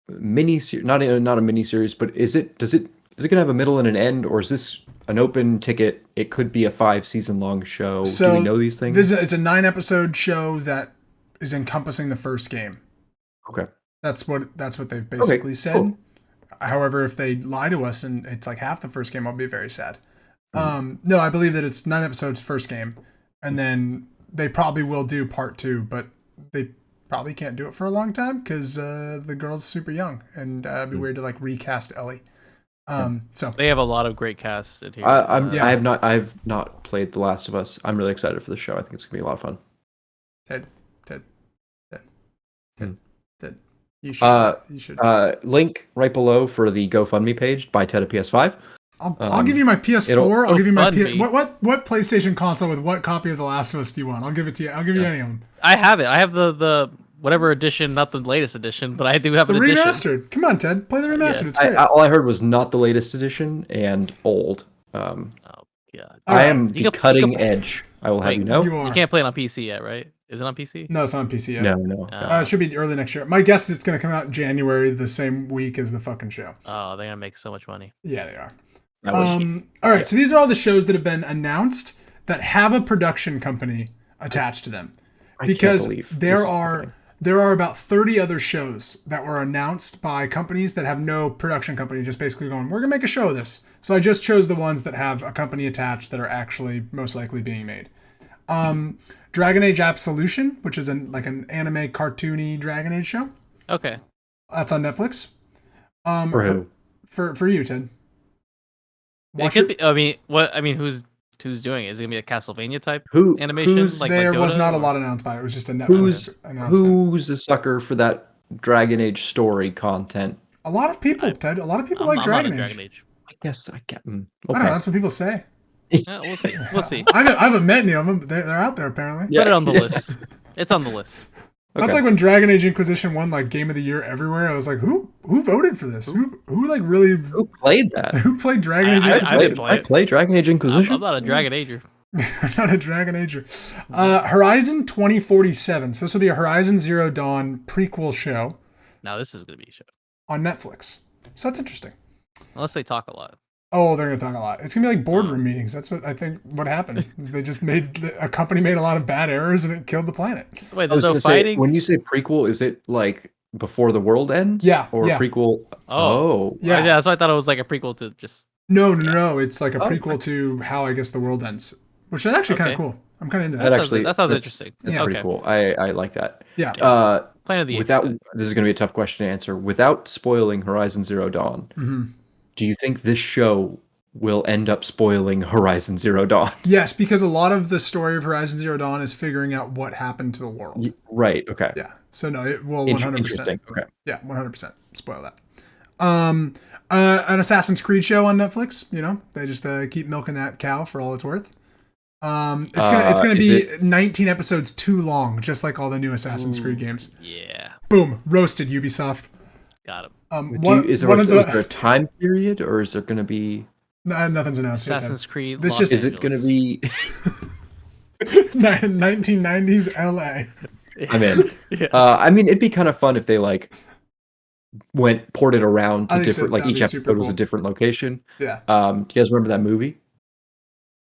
mini series? Not a mini series, but is it gonna have a middle and an end, or is this an open ticket? It could be a 5-season long show. So do we know these things? It's a 9-episode show that is encompassing the first game. Okay. That's what they've basically said. Cool. However, if they lie to us and it's like half the first game, I'll be very sad. No, I believe that it's 9 episodes first game, and then they probably will do part 2, but they probably can't do it for a long time because the girl's super young, and it'd be weird to like recast Ellie. So they have a lot of great casts in here. I have not played The Last of Us. I'm really excited for the show. I think it's gonna be a lot of fun. Ted. You should. Link right below for the GoFundMe page. Buy Ted a PS5. I'll give you my PS4. I'll give you my what PlayStation console with what copy of The Last of Us do you want? I'll give it to you. I'll give you any of them. I have it. I have the whatever edition, not the latest edition, but I do have an edition. Remastered. Come on, Ted, play the remastered. It's great. All I heard was not the latest edition and old. Oh, God. All I right. am You the can- cutting edge. I will have Wait, you know. You are. You can't play it on PC yet, right? Is it on PC? No, it's on PC yet. No. It should be early next year. My guess is it's going to come out in January, the same week as the fucking show. Oh, they're gonna make so much money. Yeah, they are. I wish. All right, so these are all the shows that have been announced that have a production company attached to them. I Because can't believe there this is are happening. there are about 30 other shows that were announced by companies that have no production company, just basically going, we're gonna make a show of this. So I just chose the ones that have a company attached that are actually most likely being made. Dragon Age Absolution, which is like an anime cartoony Dragon Age show. Okay. That's on Netflix. For who? For you, Ted. It could be. I mean, what? I mean, who's doing it? Is it gonna be a Castlevania type Who? animation? Who's, There was Dota, not a or- lot announced by it. It was just a Netflix announcement. who's a sucker for that Dragon Age story content? A lot of people, Ted. A lot of people like I'm Dragon not a Age. Dragon Age. I guess I get. I don't Okay. know. That's what people say. Yeah, we'll see. We'll see. I haven't met any of them, but they're out there apparently. Yeah. Put it on the list. It's on the list. That's like when Dragon Age Inquisition won like Game of the Year everywhere. I was like, who voted for this? Who like really Who played that? who played Dragon Age I Inquisition? didn't play I it. played Dragon Age Inquisition. I'm not a Dragon Ager. I'm not a Dragon Ager. Horizon 2047. So this will be a Horizon Zero Dawn prequel show Now this is gonna be a show. on Netflix. So that's interesting. Unless they talk a lot. Oh, they're gonna talk a lot. It's gonna be like boardroom meetings. That's what I think. What happened is they just a company made a lot of bad errors and it killed the planet. Wait, I there's was no gonna say, fighting. when you say prequel, is it like before the world ends? Yeah, Or yeah. prequel? Oh. Yeah. Yeah, that's why I thought it was like a prequel to just. No. It's like a Oh. prequel to how I guess the world ends, which is actually kind of Okay. cool. I'm kind of into That that. actually that sounds that's- interesting. That's Yeah. pretty Okay. cool. I like that. Yeah. Planet of the Without Apes. this is going to be a tough question to answer. Without spoiling Horizon Zero Dawn, Mm-hmm. do you think this show will end up spoiling Horizon Zero Dawn? Yes, because a lot of the story of Horizon Zero Dawn is figuring out what happened to the world. Right. Okay. Yeah. So no, it will 100%. Interesting. Okay. Yeah, 100% spoil that. An Assassin's Creed show on Netflix. You know, they just keep milking that cow for all it's worth. It's gonna be 19 episodes too long, just like all the new Assassin's Creed games. Yeah, Boom, roasted Ubisoft. got him. Is there a time period, or is there going to be? Nothing's announced yet. Assassin's Creed. This Los just- Is it going to Angeles. be? 1990s LA. I'm in. Yeah. I mean, it'd be kind of fun if they like ported around I to think so. different. Like That'd each be super episode was a cool. different location. Yeah. Do you guys remember that movie?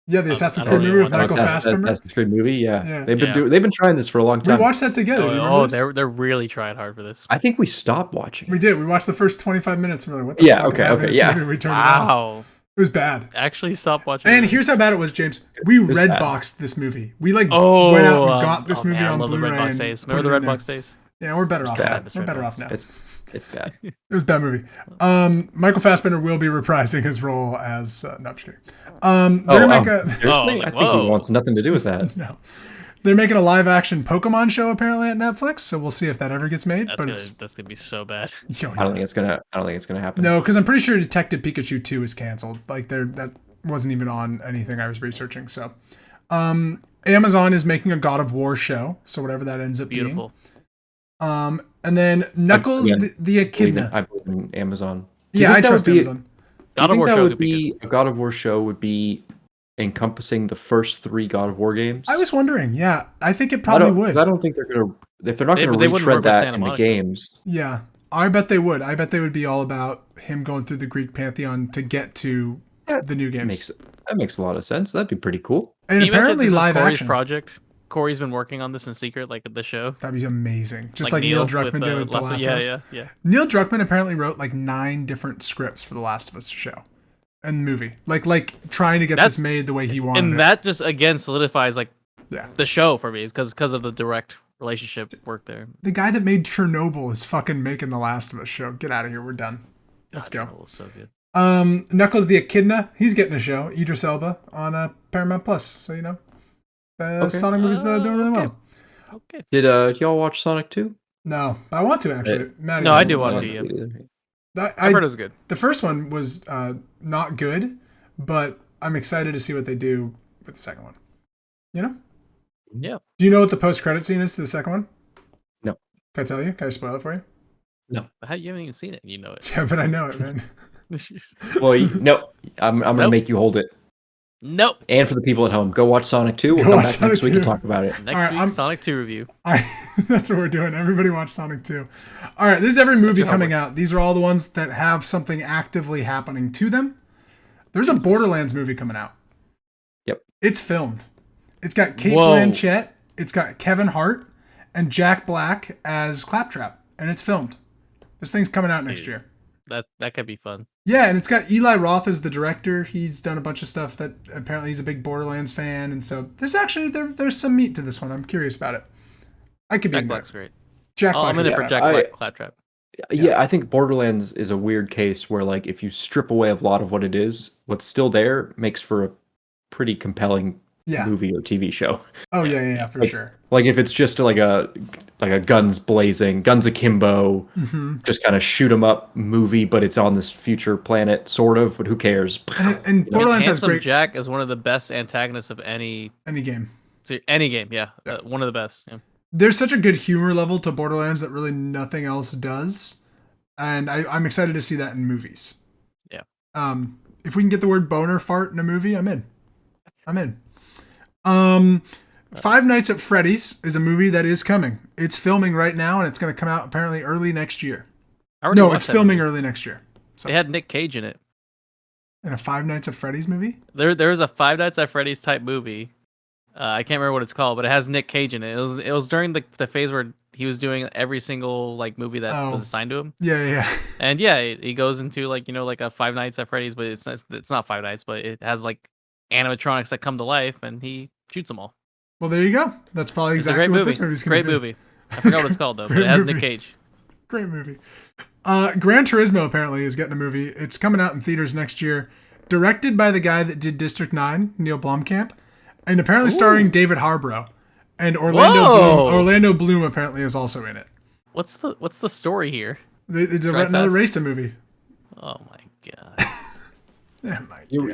Yeah, the Assassin's I Creed don't movie with really Michael want Fassbender. Assassin's Creed movie. Yeah, Yeah. they've been Yeah. they've been trying this for a long We time. watched that together. Do you remember Oh, this? they're really trying hard for this. I think we stopped watching. We did. We watched the first 25 minutes and we're like, what the Yeah, fuck is okay, happening? okay, This yeah. movie? We turned it off. Wow. It was bad. Actually, stop watching. And it. here's how bad it was, James. We was red bad. boxed this movie. We went out Oh, and got this movie man, I on love Blu-ray. the Redbox and days. put Remember it the in there. Redbox days? Yeah, we're better off. bad. Now. We're better off now. It's bad. It was a bad movie. Michael Fassbender will be reprising his role as. No, I'm just kidding. They're gonna make a. Seriously? Oh, I think whoa. he wants nothing to do with that. No. They're making a live action Pokemon show apparently at Netflix, so we'll see if that ever gets made. That's gonna be so bad. Yo, I don't think it's gonna happen. no, because I'm pretty sure Detective Pikachu 2 is canceled. Like that wasn't even on anything I was researching. So, Amazon is making a God of War show. So whatever that ends up Beautiful. being. And then Knuckles Again, the Echidna. I believe in Amazon. Do you Yeah, I think that trust would be- Amazon. Do you God of think War that show would could be be a God of War show would be encompassing the first 3 God of War games? I was wondering. Yeah, I think it probably would. I don't think they're gonna. If they're not They gonna wouldn't retread work with that Santa in the Monica. games, Yeah, I bet they would. I bet they would be all about him going through the Greek pantheon to get to the new games. that makes a lot of sense. That'd be pretty cool. And Can you imagine apparently this is live Corey's action. project. Corey's been working on this in secret, like the show. That'd be amazing. Just like Neil Druckmann did with The Last of Us. Yeah. Neil Druckmann apparently wrote like 9 different scripts for The Last of Us show and movie. Like trying to get That's- this made the way he wanted And it. that just again solidifies like Yeah. the show for me, because of the direct relationship work there. The guy that made Chernobyl is fucking making The Last of Us show. Get out of here. We're done. Let's God, go. that was so good. Knuckles the Echidna, he's getting a show. Idris Elba on Paramount Plus. So, you know, Sonic movies doing really well. Okay. Did y'all watch Sonic 2? No, I want to actually. Maddie, No, I do want to. Yeah. I've heard it was good. The first one was not good, but I'm excited to see what they do with the second one. You know? Yeah. Do you know what the post-credit scene is to the second one? No. Can I tell you? Can I spoil it for you? No. How you haven't even seen it? You know it. Yeah, but I know it, man. Well, no. I'm gonna Nope. make you hold it. Nope. And for the people at home, go watch Sonic 2. We'll Go come watch back Sonic next week 2. and talk about it. Next All right, week, Sonic 2 review. That's what we're doing. Everybody watch Sonic 2. All right, this is every movie coming out. These are all the ones that have something actively happening to them. There's a Borderlands movie coming out. Yep. It's filmed. It's got Kate Blanchett, it's got Kevin Hart, and Jack Black as Claptrap, and it's filmed. This thing's coming out next year. That could be fun. Yeah, and it's got Eli Roth as the director. He's done a bunch of stuff that apparently he's a big Borderlands fan, and so there's actually there's some meat to this one. I'm curious about it. I could be Jack Black's great. Jack Black. I'm in it for Jack Black Claptrap. Yeah, I think Borderlands is a weird case where, like, if you strip away a lot of what it is, what's still there makes for a pretty compelling movie or TV show. Oh yeah, for sure. Like if it's just like a guns blazing, guns akimbo, just kind of shoot 'em up movie, but it's on this future planet, sort of. But who cares? And Borderlands has great. Jack is one of the best antagonists of any game. Any game, yeah. One of the best. Yeah. There's such a good humor level to Borderlands that really nothing else does, and I'm excited to see that in movies. Yeah. If we can get the word boner fart in a movie, I'm in. Five Nights at Freddy's is a movie that is coming. It's filming right now, and it's going to come out apparently early next year. No, it's filming early next year. So. They had Nick Cage in it. In a Five Nights at Freddy's movie? There was a Five Nights at Freddy's type movie. I can't remember what it's called, but it has Nick Cage in it. It was during the phase where he was doing every single like movie that was assigned to him. Yeah. And yeah, he goes into like like a Five Nights at Freddy's, but it's not Five Nights, but it has like animatronics that come to life, and he shoots them all. Well, there you go. That's probably exactly what this movie's going to be. Great movie. I forgot what it's called though, but it has Nick Cage. Great movie. Gran Turismo apparently is getting a movie. It's coming out in theaters next year. Directed by the guy that did District 9, Neil Blomkamp, and apparently starring David Harbour. And Orlando Bloom apparently is also in it. What's the story here? It's another racing movie. Oh my god.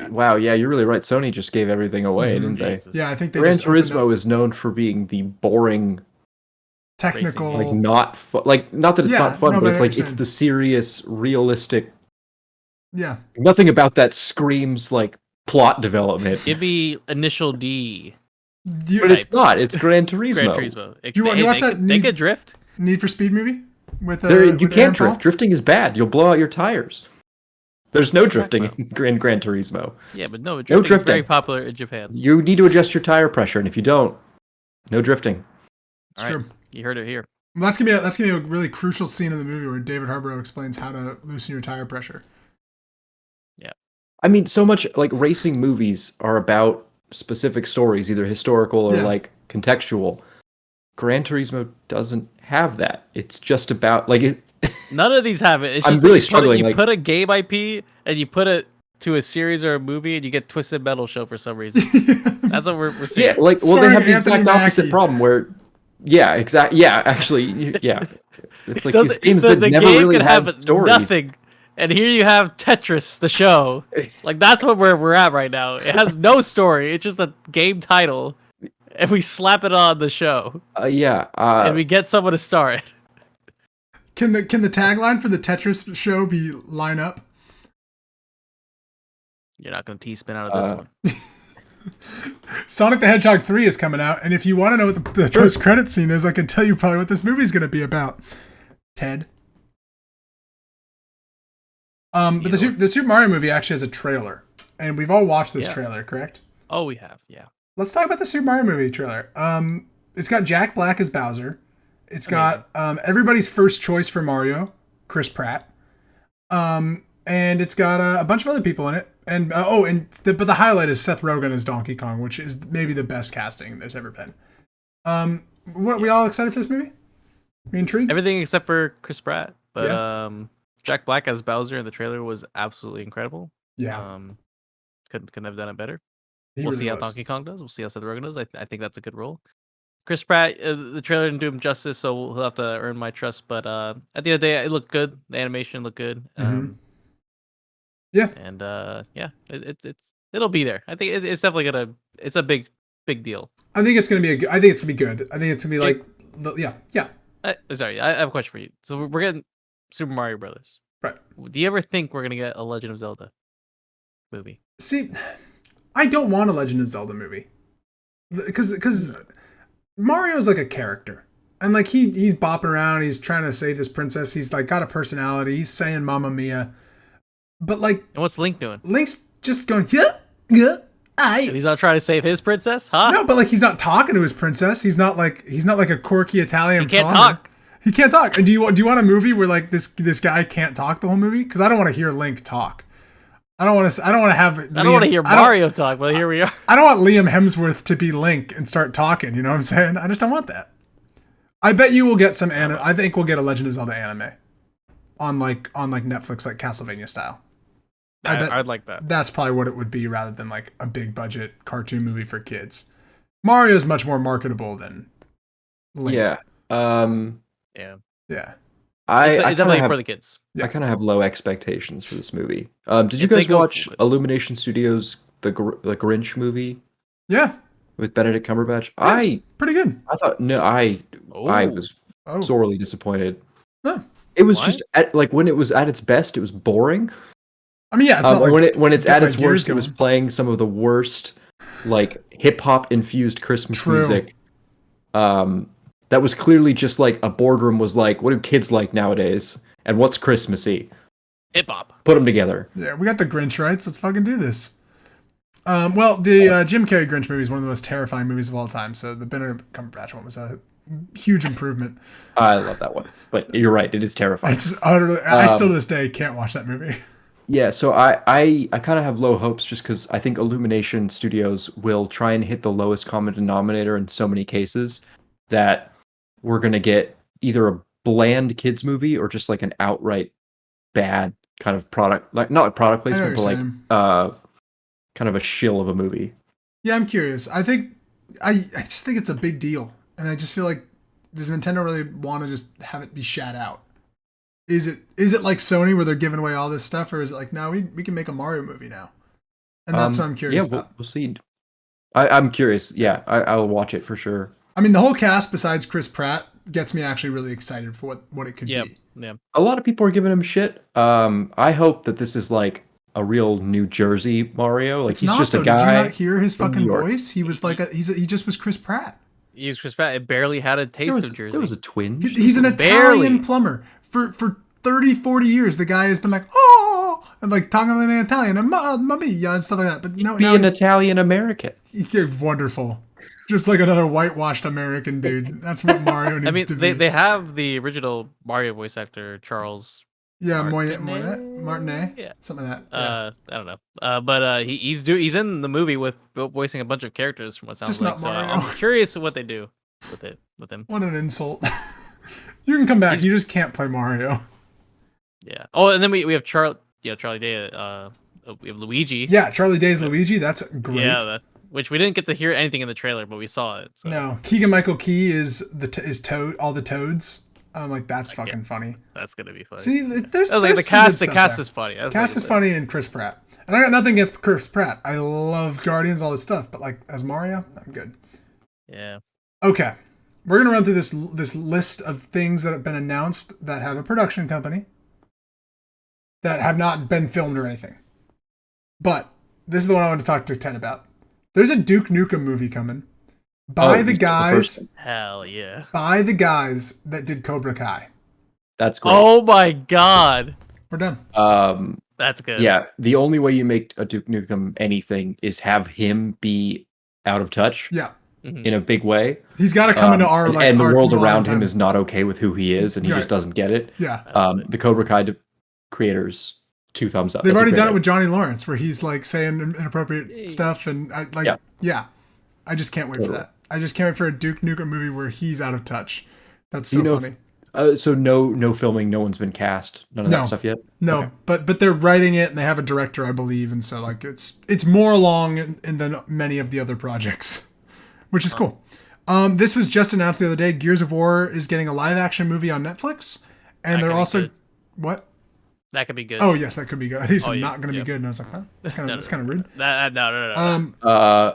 Wow, yeah, you're really right. Sony just gave everything away, didn't they? Yeah, I think they Gran Turismo is known for being the boring, technical, like not fun. Like not that it's not fun, but it's like it's the serious, realistic. Yeah. Nothing about that screams like plot development. Give me Initial D. But it's not. It's Gran Turismo. Gran Turismo. You watch that? They could drift. Need for Speed movie? You can't drift. Drifting is bad. You'll blow out your tires. There's no drifting in Gran Turismo. Yeah, but no drifting is very popular in Japan. You need to adjust your tire pressure, and if you don't, no drifting. It's true. You heard it here. Well, that's gonna be a really crucial scene in the movie where David Harbour explains how to loosen your tire pressure. Yeah. I mean, so much like racing movies are about specific stories, either historical or like contextual. Gran Turismo doesn't have that. It's just about like it. None of these have it. It's I'm just really struggling. You put a game IP and you put it to a series or a movie, and you get Twisted Metal show for some reason. That's what we're seeing. Yeah, like they have the exact opposite problem where. Yeah, exactly. Yeah, actually, yeah. It's like these games that never really have stories. Nothing. And here you have Tetris, the show. Like that's what we're at right now. It has no story. It's just a game title, and we slap it on the show. And we get someone to star it. Can the tagline for the Tetris show be "Line Up"? You're not going to T-spin out of this one. Sonic the Hedgehog 3 is coming out, and if you want to know what the post-credit scene is, I can tell you probably what this movie's going to be about. Ted. But the Super Mario movie actually has a trailer, and we've all watched this trailer, correct? Oh, we have, yeah. Let's talk about the Super Mario movie trailer. It's got Jack Black as Bowser. It's got everybody's first choice for Mario, Chris Pratt. And it's got a bunch of other people in it. And but the highlight is Seth Rogen as Donkey Kong, which is maybe the best casting there's ever been. We all excited for this movie? Are you intrigued? Everything except for Chris Pratt, but Jack Black as Bowser in the trailer was absolutely incredible. Yeah, couldn't have done it better. We'll see how Donkey Kong does. We'll see how Seth Rogen does. I think that's a good role. Chris Pratt, the trailer didn't do him justice, so he'll have to earn my trust. But at the end of the day, it looked good. The animation looked good. Yeah, and it'll be there. I think it's definitely it's a big deal. I think it's gonna be I think it's gonna be good. I think it's gonna be like yeah. Sorry, I have a question for you. So we're getting Super Mario Brothers, right? Do you ever think we're gonna get a Legend of Zelda movie? See, I don't want a Legend of Zelda movie. Because Mario's like a character. And like he's bopping around, he's trying to save this princess, he's like got a personality, he's saying Mamma Mia. But like, And what's Link doing? Link's just going, yeah, And he's not trying to save his princess, huh? No, but like he's not talking to his princess. He's not like a quirky Italian. He can't farmer. talk. He can't talk. And do you want a movie where like this guy can't talk the whole movie? Because I don't want to hear Link talk. I don't want to have. I don't want to hear Mario talk, but here we are. I don't want Liam Hemsworth to be Link and start talking. You know what I'm saying? I just don't want that. I bet you will get some anime. I think we'll get a Legend of Zelda anime on Netflix, like Castlevania style. I'd like that. That's probably what it would be rather than like a big budget cartoon movie for kids. Mario is much more marketable than Link. Yeah. Yeah. Yeah. It's definitely for the kids. Yeah. I kind of have low expectations for this movie. Did you guys watch Illumination Studios' the Grinch movie Yeah. with Benedict Cumberbatch? Yeah, pretty good. I thought I was Oh. sorely disappointed. Huh. It was Why? just when it was at its best, it was boring. I mean, yeah, it's not like when it's get at my its gears worst, it was going. playing some of the worst like hip hop infused Christmas True. music. That was clearly just like a boardroom was like, what do kids like nowadays? And what's Christmassy? Hip hop. Put them together. Yeah, we got the Grinch rights. Let's fucking do this. Well, the Jim Carrey Grinch movie is one of the most terrifying movies of all time. So the Benedict Cumberbatch one was a huge improvement. I love that one, but you're right, it is terrifying. It's utterly. I still to this day can't watch that movie. Yeah, so I kind of have low hopes just because I think Illumination Studios will try and hit the lowest common denominator in so many cases that we're gonna get either a bland kids movie or just like an outright bad kind of product, like not like product placement, but like kind of a shill of a movie. Yeah, I'm curious. I just think it's a big deal, and I just feel like does Nintendo really want to just have it be shat out? Is it like Sony where they're giving away all this stuff, or is it like no, we can make a Mario movie now? And that's what I'm curious about. We'll see. I'm curious. Yeah, I'll watch it for sure. I mean, the whole cast besides Chris Pratt gets me actually really excited for what it could be. Yeah. A lot of people are giving him shit. I hope that this is like a real New Jersey Mario. Like It's he's not, just though. a guy. Did you not hear his from fucking New York. voice? He was like he just was Chris Pratt. He's Chris Pratt. It barely had a taste of Jersey. There was a twinge. He's an Italian plumber. For 30, 40 years, the guy has been like, oh, and like talking in Italian and mamma mia and stuff like that. But no, Be an Italian American. He's wonderful. Just like another whitewashed American dude. That's what Mario needs to be. they have the original Mario voice actor, Charles. Yeah, Martinet? Martinet, Yeah. something like that. Yeah. I don't know. But he's in the movie with voicing a bunch of characters from what sounds Just like. not So Mario. I'm curious what they do with him. What an insult. You can come back. You just can't play Mario. Yeah. Oh, and then we have Charlie Day. We have Luigi. Yeah, Charlie Day's Luigi. That's great. Yeah, which we didn't get to hear anything in the trailer, but we saw it. So. No, Keegan-Michael Key is Toad. All the Toads. I'm like, that's fucking funny. That's gonna be funny. See, there's like the some good cast. The stuff cast there. is funny. Cast is funny, and Chris Pratt. And I got nothing against Chris Pratt. I love Guardians, all this stuff. But like as Mario, I'm good. Yeah. Okay, we're gonna run through this list of things that have been announced that have a production company that have not been filmed or anything. But this is the one I want to talk to Ted about. There's a Duke Nukem movie coming by the guys. Hell yeah. By the guys that did Cobra Kai. That's great. Oh my god. We're done. That's good. Yeah, the only way you make a Duke Nukem anything is have him be out of touch. Yeah. In a big way. He's got to come into our life. And the world around time. him is not okay with who he is, and he just doesn't get it. Yeah. The Cobra Kai creators, 2 thumbs up. They've already done it with Johnny Lawrence, where he's like saying inappropriate stuff, and yeah. I just can't wait for that. I just can't wait for a Duke Nukem movie where he's out of touch. That's so funny. So no filming, no one's been cast, none of that stuff yet. No, okay. but they're writing it, and they have a director, I believe, and so like it's more along than many of the other projects, which is cool. This was just announced the other day. Gears of War is getting a live action movie on Netflix, and they're also what? That could be good. Oh yes, that could be good. I think it's not going to be good, and I was like, huh? That's kind of rude. No.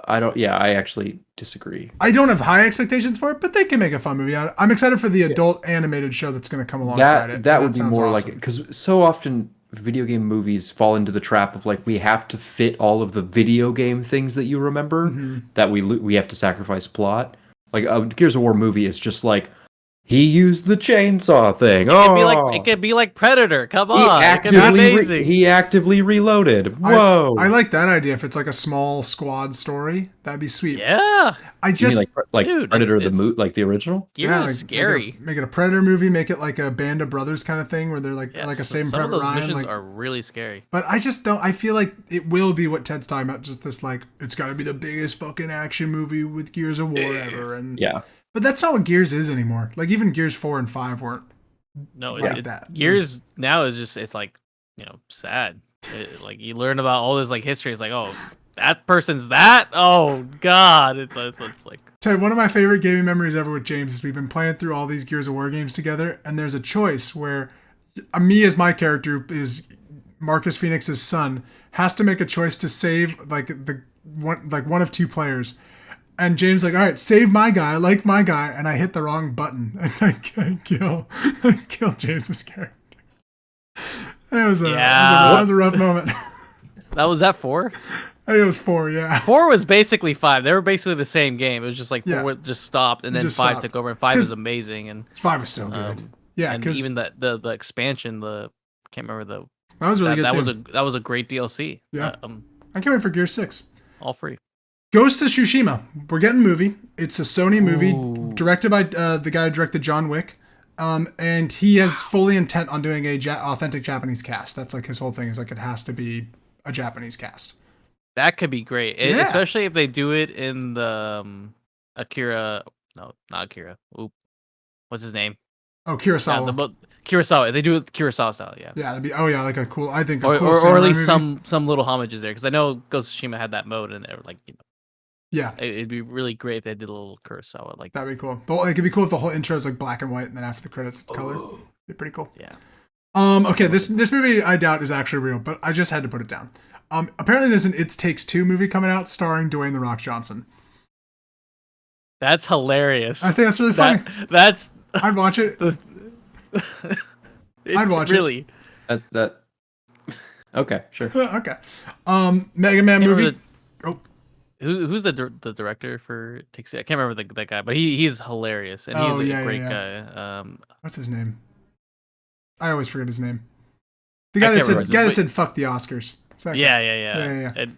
I don't. Yeah, I actually disagree. I don't have high expectations for it, but they can make a fun movie out of it. I'm excited for the adult animated show that's going to come alongside it. That would be more awesome. Like, because so often video game movies fall into the trap of like we have to fit all of the video game things that you remember that we have to sacrifice plot. Like a Gears of War movie is just like he used the chainsaw thing. It could be like Predator. Come on, it could be amazing. He actively reloaded. Whoa! I like that idea. If it's like a small squad story, that'd be sweet. Yeah, I just like dude, Predator like the original. Gears like, is scary. Make it a Predator movie. Make it like a Band of Brothers kind of thing, where they're like a Saving Private Ryan. Some of those missions are really scary. But I just don't. I feel like it will be what Ted's talking about. Just this like it's got to be the biggest fucking action movie with Gears of War ever. And yeah. But that's not what Gears is anymore. Like even Gears 4 and 5 weren't. No, that. Gears now is just it's like sad. Like you learn about all this like history. It's like that person's that. Oh God, it's like. Ted, one of my favorite gaming memories ever with James is we've been playing through all these Gears of War games together, and there's a choice where me as my character is Marcus Phoenix's son has to make a choice to save one of two players. And James like, all right, save my guy, I like my guy, and I hit the wrong button, and I kill James's character. It was a rough moment. That was that 4? I think it was 4, yeah. 4 was basically 5. They were basically the same game. It was just like 4 just stopped, and then 5 took over, and 5 is amazing. And 5 was so good. Yeah, and even the expansion, I can't remember that was really good too. That was a great DLC. Yeah, I can't wait for Gears 6. All free. Ghost of Tsushima. We're getting a movie. It's a Sony movie directed by the guy who directed John Wick. And he has fully intent on doing a authentic Japanese cast. That's like his whole thing is like it has to be a Japanese cast. That could be great, especially if they do it in the Akira. No, not Akira. Oop, what's his name? Oh, Kurosawa. Yeah, Kurosawa. They do it Kurosawa style. Yeah. Yeah, that'd be like a cool. I think or at least movie. some little homages there because I know Ghost of Tsushima had that mode and they were like Yeah, it'd be really great if they did a little Kurosawa like. That'd be cool. But it could be cool if the whole intro is like black and white and then after the credits it's color. It'd be pretty cool. Yeah. Okay, this movie I doubt is actually real, but I just had to put it down. Apparently there's an It Takes Two movie coming out starring Dwayne The Rock Johnson. That's hilarious. I think that's really funny. I'd watch it. I'd watch really. That's that. Okay, sure. Okay. Mega Man movie. Who's the director for Takes Two? I can't remember that guy, but he's hilarious and he's a great guy. What's his name? I always forget his name. The guy that said "fuck the Oscars." Yeah. And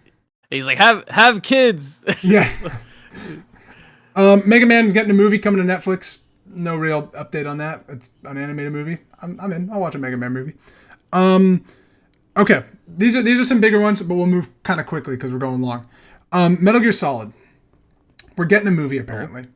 he's like, have kids. Yeah. Mega Man's getting a movie coming to Netflix. No real update on that. It's an animated movie. I'm in. I'll watch a Mega Man movie. Okay. These are some bigger ones, but we'll move kind of quickly because we're going long. Metal Gear Solid. We're getting a movie apparently.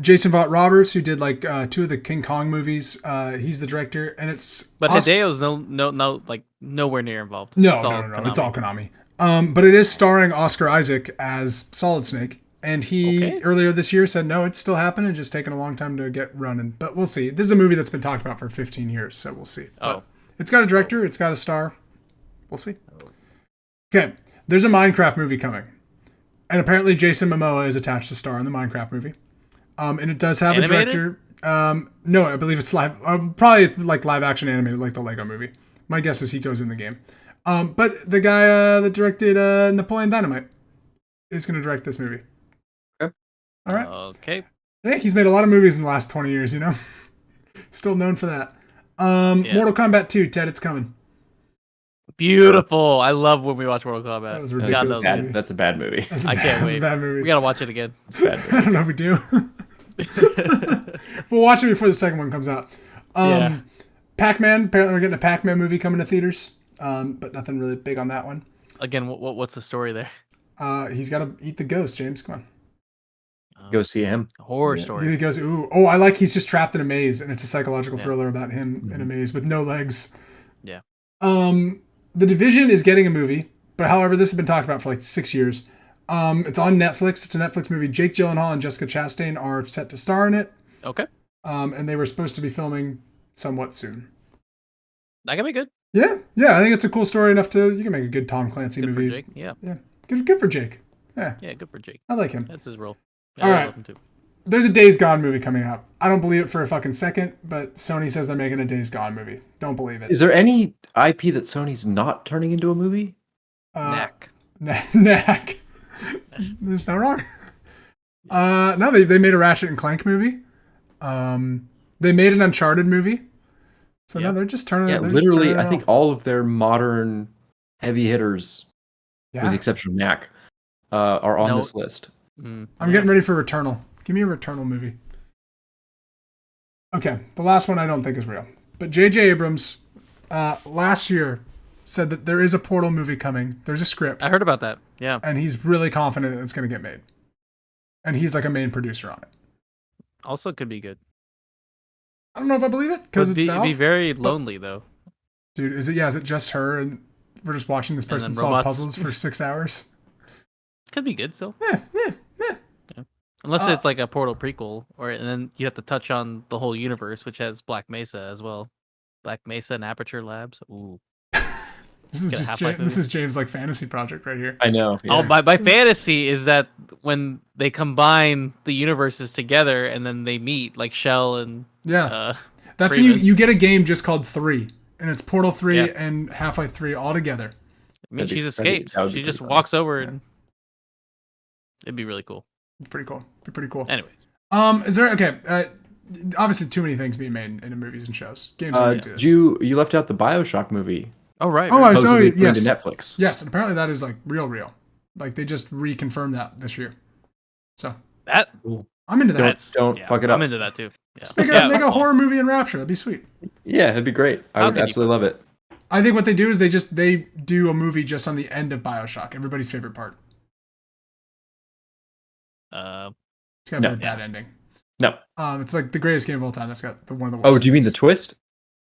Jason Vogt-Roberts, who did like 2 of the King Kong movies, he's the director, and it's. But Hideo's no like nowhere near involved. No, it's all Konami. But it is starring Oscar Isaac as Solid Snake, and he earlier this year said no, it's still happening, just taking a long time to get running. But we'll see. This is a movie that's been talked about for 15 years, so we'll see. But it's got a director, it's got a star. We'll see. Okay, there's a Minecraft movie coming, and apparently Jason Momoa is attached to star in the Minecraft movie. And it does have animated? A director. No, I believe it's live. Probably like live action animated, like the Lego movie. My guess is he goes in the game. But the guy that directed Napoleon Dynamite is going to direct this movie. Okay. All right. Okay. Yeah, he's made a lot of movies in the last 20 years, Still known for that. Mortal Kombat 2, Ted, it's coming. Beautiful. I love when we watch Mortal Kombat. That was ridiculous. That's a bad movie. I can't wait. That's a bad movie. We got to watch it again. It's a bad movie. I don't know if we do. We'll watch it before the second one comes out. Pac-Man. Apparently we're getting a Pac-Man movie coming to theaters. But nothing really big on that one. Again, what's the story there? He's got to eat the ghost, James. Come on. Go see him. Horror story. He goes, ooh. Oh, I like he's just trapped in a maze, and it's a psychological thriller about him in a maze with no legs. Yeah. The Division is getting a movie, but however, this has been talked about for like 6 years. It's on Netflix. It's a Netflix movie. Jake Gyllenhaal and Jessica Chastain are set to star in it. Okay. And they were supposed to be filming somewhat soon. That can be good. Yeah. I think it's a cool story enough you can make a good Tom Clancy movie. For Jake. Yeah. Good for Jake. Yeah. Yeah, good for Jake. I like him. That's his role. All right. there's a Days Gone movie coming out. I don't believe it for a fucking second, but Sony says they're making a Days Gone movie. Don't believe it. Is there any IP that Sony's not turning into a movie? Knack. Knack. There's no wrong. No, they made a Ratchet and Clank movie. They made an Uncharted movie. So no, they're just turning. Yeah, they're literally, just turning I think all of their modern heavy hitters, with the exception of Knack, are on this list. I'm getting ready for Returnal. Give me a Returnal movie. Okay, the last one I don't think is real. But J.J. Abrams last year said that there is a Portal movie coming. There's a script. I heard about that. Yeah. And he's really confident it's going to get made. And he's like a main producer on it. Also could be good. I don't know if I believe it because it's Valve. It'd be very lonely though. Dude, is it just her and we're just watching this person solve puzzles for 6 hours? Could be good still. Yeah. Unless it's like a Portal prequel, and then you have to touch on the whole universe, which has Black Mesa as well. Black Mesa and Aperture Labs. Ooh. This is James' like fantasy project right here. I know. Yeah. Oh, my fantasy is that when they combine the universes together and then they meet, like Shell and that's when you get a game just called 3, and it's Portal 3 and Half-Life 3 all together. I mean, she's escaped. She just walks over and it'd be really cool. Pretty cool. Anyways, is there obviously too many things being made into movies and shows. Games do this. You left out the BioShock movie. Oh right. Oh, I saw it. Yes. Netflix. Yes, and apparently that is like real. Like they just reconfirmed that this year. So that I'm into that. Don't fuck it up. I'm into that too. Yeah. Make a horror movie in Rapture. That'd be sweet. Yeah, that'd be great. I would absolutely love it. I think what they do is they do a movie just on the end of BioShock, everybody's favorite part. It's got a very bad ending. No. It's like the greatest game of all time. That's got one of the worst. Oh, do you mean the twist?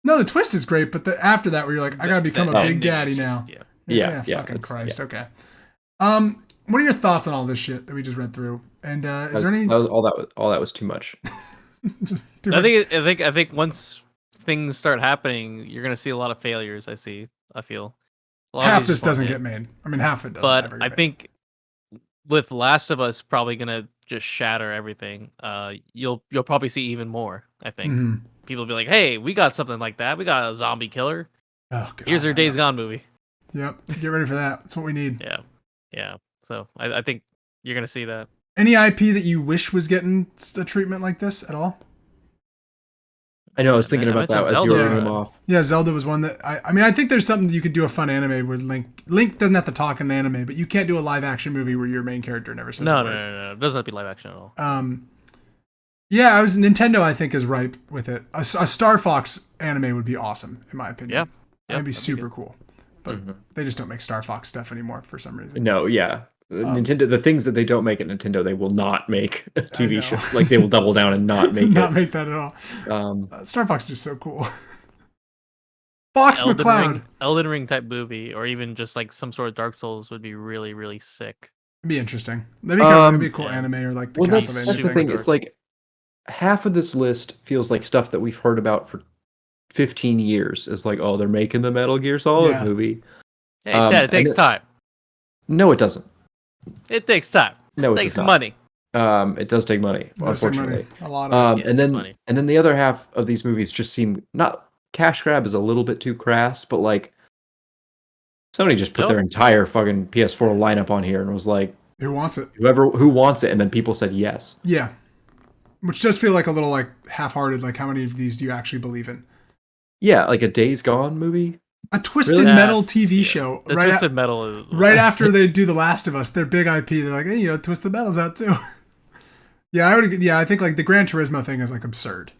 No, the twist is great, but after that, where you're like, I gotta become a big daddy now. Yeah. Fucking Christ. Yeah. Okay. What are your thoughts on all this shit that we just read through? And is there any? All that was too much. Just too I much. think once things start happening, you're gonna see a lot of failures. I feel. Half this doesn't get made. I mean, half it doesn't. But I think with Last of Us probably gonna just shatter everything. You'll probably see even more. I think people will be like, "Hey, we got something like that. We got a zombie killer. Oh, God, here's our Days Gone movie." Yep, get ready for that. That's what we need. Yeah. So I think you're gonna see that. Any IP that you wish was getting a treatment like this at all? I know. I was thinking about that as you were reading them off. Yeah, Zelda was one that I mean, I think there's something you could do a fun anime where Link doesn't have to talk in an anime, but you can't do a live action movie where your main character never says a word. No. It doesn't have to be live action at all. Yeah, Nintendo I think is ripe with it. A Star Fox anime would be awesome in my opinion. Yeah, that'd be super cool. But they just don't make Star Fox stuff anymore for some reason. No, yeah. Nintendo, the things that they don't make at Nintendo, they will not make a TV show. Like they will double down and not make not make that at all. Star Fox is just so cool. Fox McCloud. Elden Ring type movie, or even just like some sort of Dark Souls would be really, really sick. It'd be interesting. That'd be a cool anime, or like the Castlevania. That's the thing. It's like half of this list feels like stuff that we've heard about for 15 years. It's like, oh, they're making the Metal Gear Solid movie. Hey, Dad, it takes time. No, it doesn't. It takes time. No, it takes money. It does take money, unfortunately. A lot of and then the other half of these movies just seem not cash grab is a little bit too crass, but like Sony just put their entire fucking PS4 lineup on here and was like, who wants it? Who wants it? And then people said yes. Yeah. Which does feel like a little like half-hearted. Like, how many of these do you actually believe in? Yeah, like a Days Gone movie. A Twisted Metal TV show. The Twisted Metal is right after they do The Last of Us, their big IP. They're like, hey, Twisted Metal's out too. I think like the Gran Turismo thing is like absurd.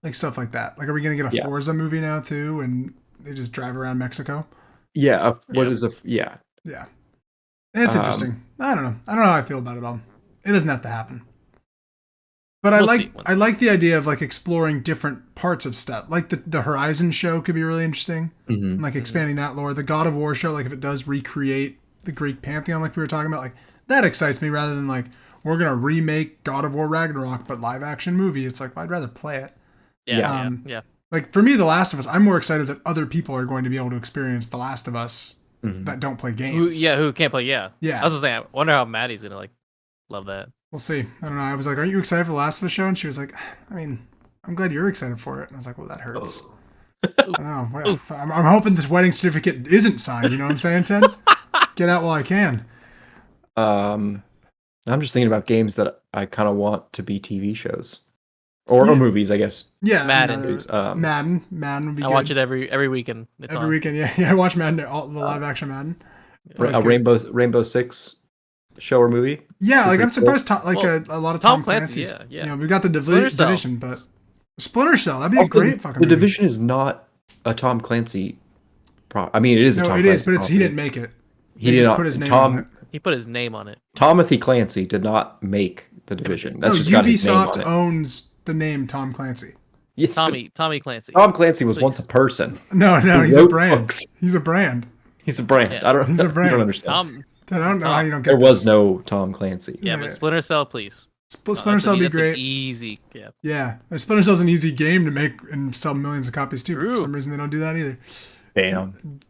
Like stuff like that. Like, are we gonna get a Forza movie now too? And they just drive around Mexico? Yeah. Yeah. It's interesting. I don't know how I feel about it all. It doesn't have to happen. But I like the idea of like exploring different parts of stuff. Like the Horizon show could be really interesting. Like expanding that lore. The God of War show, like if it does recreate the Greek pantheon like we were talking about, like that excites me rather than like we're gonna remake God of War Ragnarok but live action movie. It's like, well, I'd rather play it. Yeah. Like for me, The Last of Us, I'm more excited that other people are going to be able to experience The Last of Us that don't play games. Who can't play? Yeah. I was just saying, I wonder how Maddie's gonna like love that. We'll see. I don't know. I was like, "Aren't you excited for the Last of Us show?" And she was like, "I mean, I'm glad you're excited for it." And I was like, "Well, that hurts." I don't know. Well, I'm hoping this wedding certificate isn't signed. You know what I'm saying, Ted? Get out while I can. I'm just thinking about games that I kind of want to be TV shows or movies, I guess. Yeah, Madden. Madden would be I good. watch it every weekend. It's every on. weekend. Yeah, I watch Madden, all the live action Madden. A Rainbow Six show or movie. Yeah, like I'm surprised. A lot of Tom Clancy. Clancy's. Yeah. You know, we got the Splinter Cell. Division, but Splinter Cell. That'd be a great fucking. The movie. Division is not a Tom Clancy. I mean, it is a Tom Clancy. No, it is, but he didn't make it. He did not put his name on it. He put his name on it. Timothy Clancy did not make the Division. That's just got his name on it. Ubisoft owns the name Tom Clancy. Yes, Tommy Clancy. Tom Clancy was once a person. No, he's a brand. Books. He's a brand. He's a brand. Yeah. He's a brand. I don't understand. I don't know how you don't get There was no Tom Clancy. Yeah, but Splinter Cell, please. Splinter Cell would be great. Easy. Yeah. Yeah, Splinter Cell's an easy game to make and sell millions of copies too. But for some reason, they don't do that either. Damn.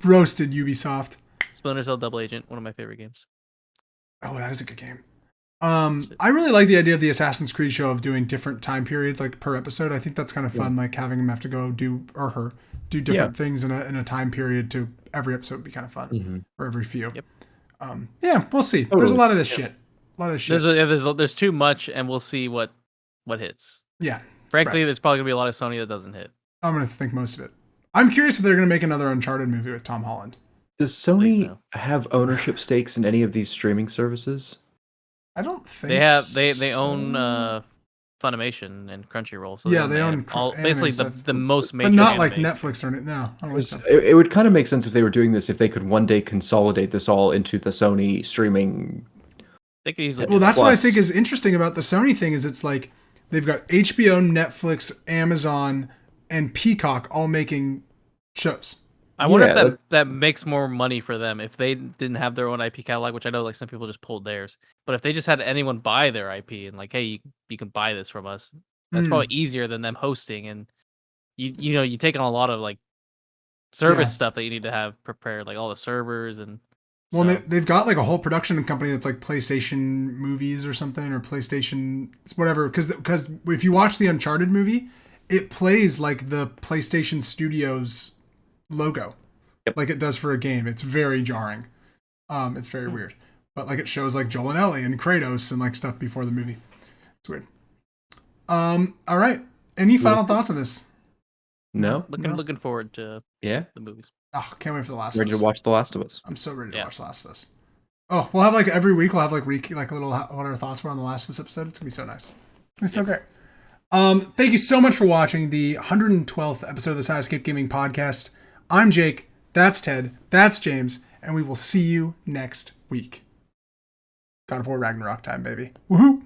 Roasted Ubisoft. Splinter Cell Double Agent, one of my favorite games. Oh, that is a good game. I really like the idea of the Assassin's Creed show of doing different time periods like per episode. I think that's kind of fun, like having him have to go do different things in a time period to every episode would be kind of fun, or every few. Yep. Yeah, we'll see. There's a lot of this shit. There's too much, and we'll see what hits. Yeah. Frankly, there's probably gonna be a lot of Sony that doesn't hit. I'm gonna think most of it. I'm curious if they're gonna make another Uncharted movie with Tom Holland. Does Sony have ownership stakes in any of these streaming services? I don't think they own Funimation and Crunchyroll. So yeah, they own basically the most major, but not like anime. Netflix or anything. No, I don't think so. It would kind of make sense if they were doing this if they could one day consolidate this all into the Sony streaming. They could easily. Well, that's what I think is interesting about the Sony thing is it's like they've got HBO, Netflix, Amazon, and Peacock all making shows. I wonder if that makes more money for them if they didn't have their own IP catalog, which I know like some people just pulled theirs. But if they just had anyone buy their IP and like, hey, you can buy this from us, that's probably easier than them hosting. And you take on a lot of like service stuff that you need to have prepared, like all the servers and. Well, they've got like a whole production company that's like PlayStation Movies or something, or PlayStation whatever. Because if you watch the Uncharted movie, it plays like the PlayStation Studios logo, like it does for a game. It's very jarring. It's very weird. But like it shows like Joel and Ellie and Kratos and like stuff before the movie. It's weird. All right. Any final thoughts on this? No. Looking forward to the movies. Oh, can't wait for The Last of Us. Ready to watch The Last of Us. I'm so ready to watch The Last of Us. Oh, we'll have like every week we'll have like a little what our thoughts were on The Last of Us episode. It's gonna be so nice. It's gonna be so great. Thank you so much for watching the 112th episode of the Sideescape Gaming Podcast. I'm Jake. That's Ted. That's James, and we will see you next week. God of War Ragnarok time, baby. Woohoo!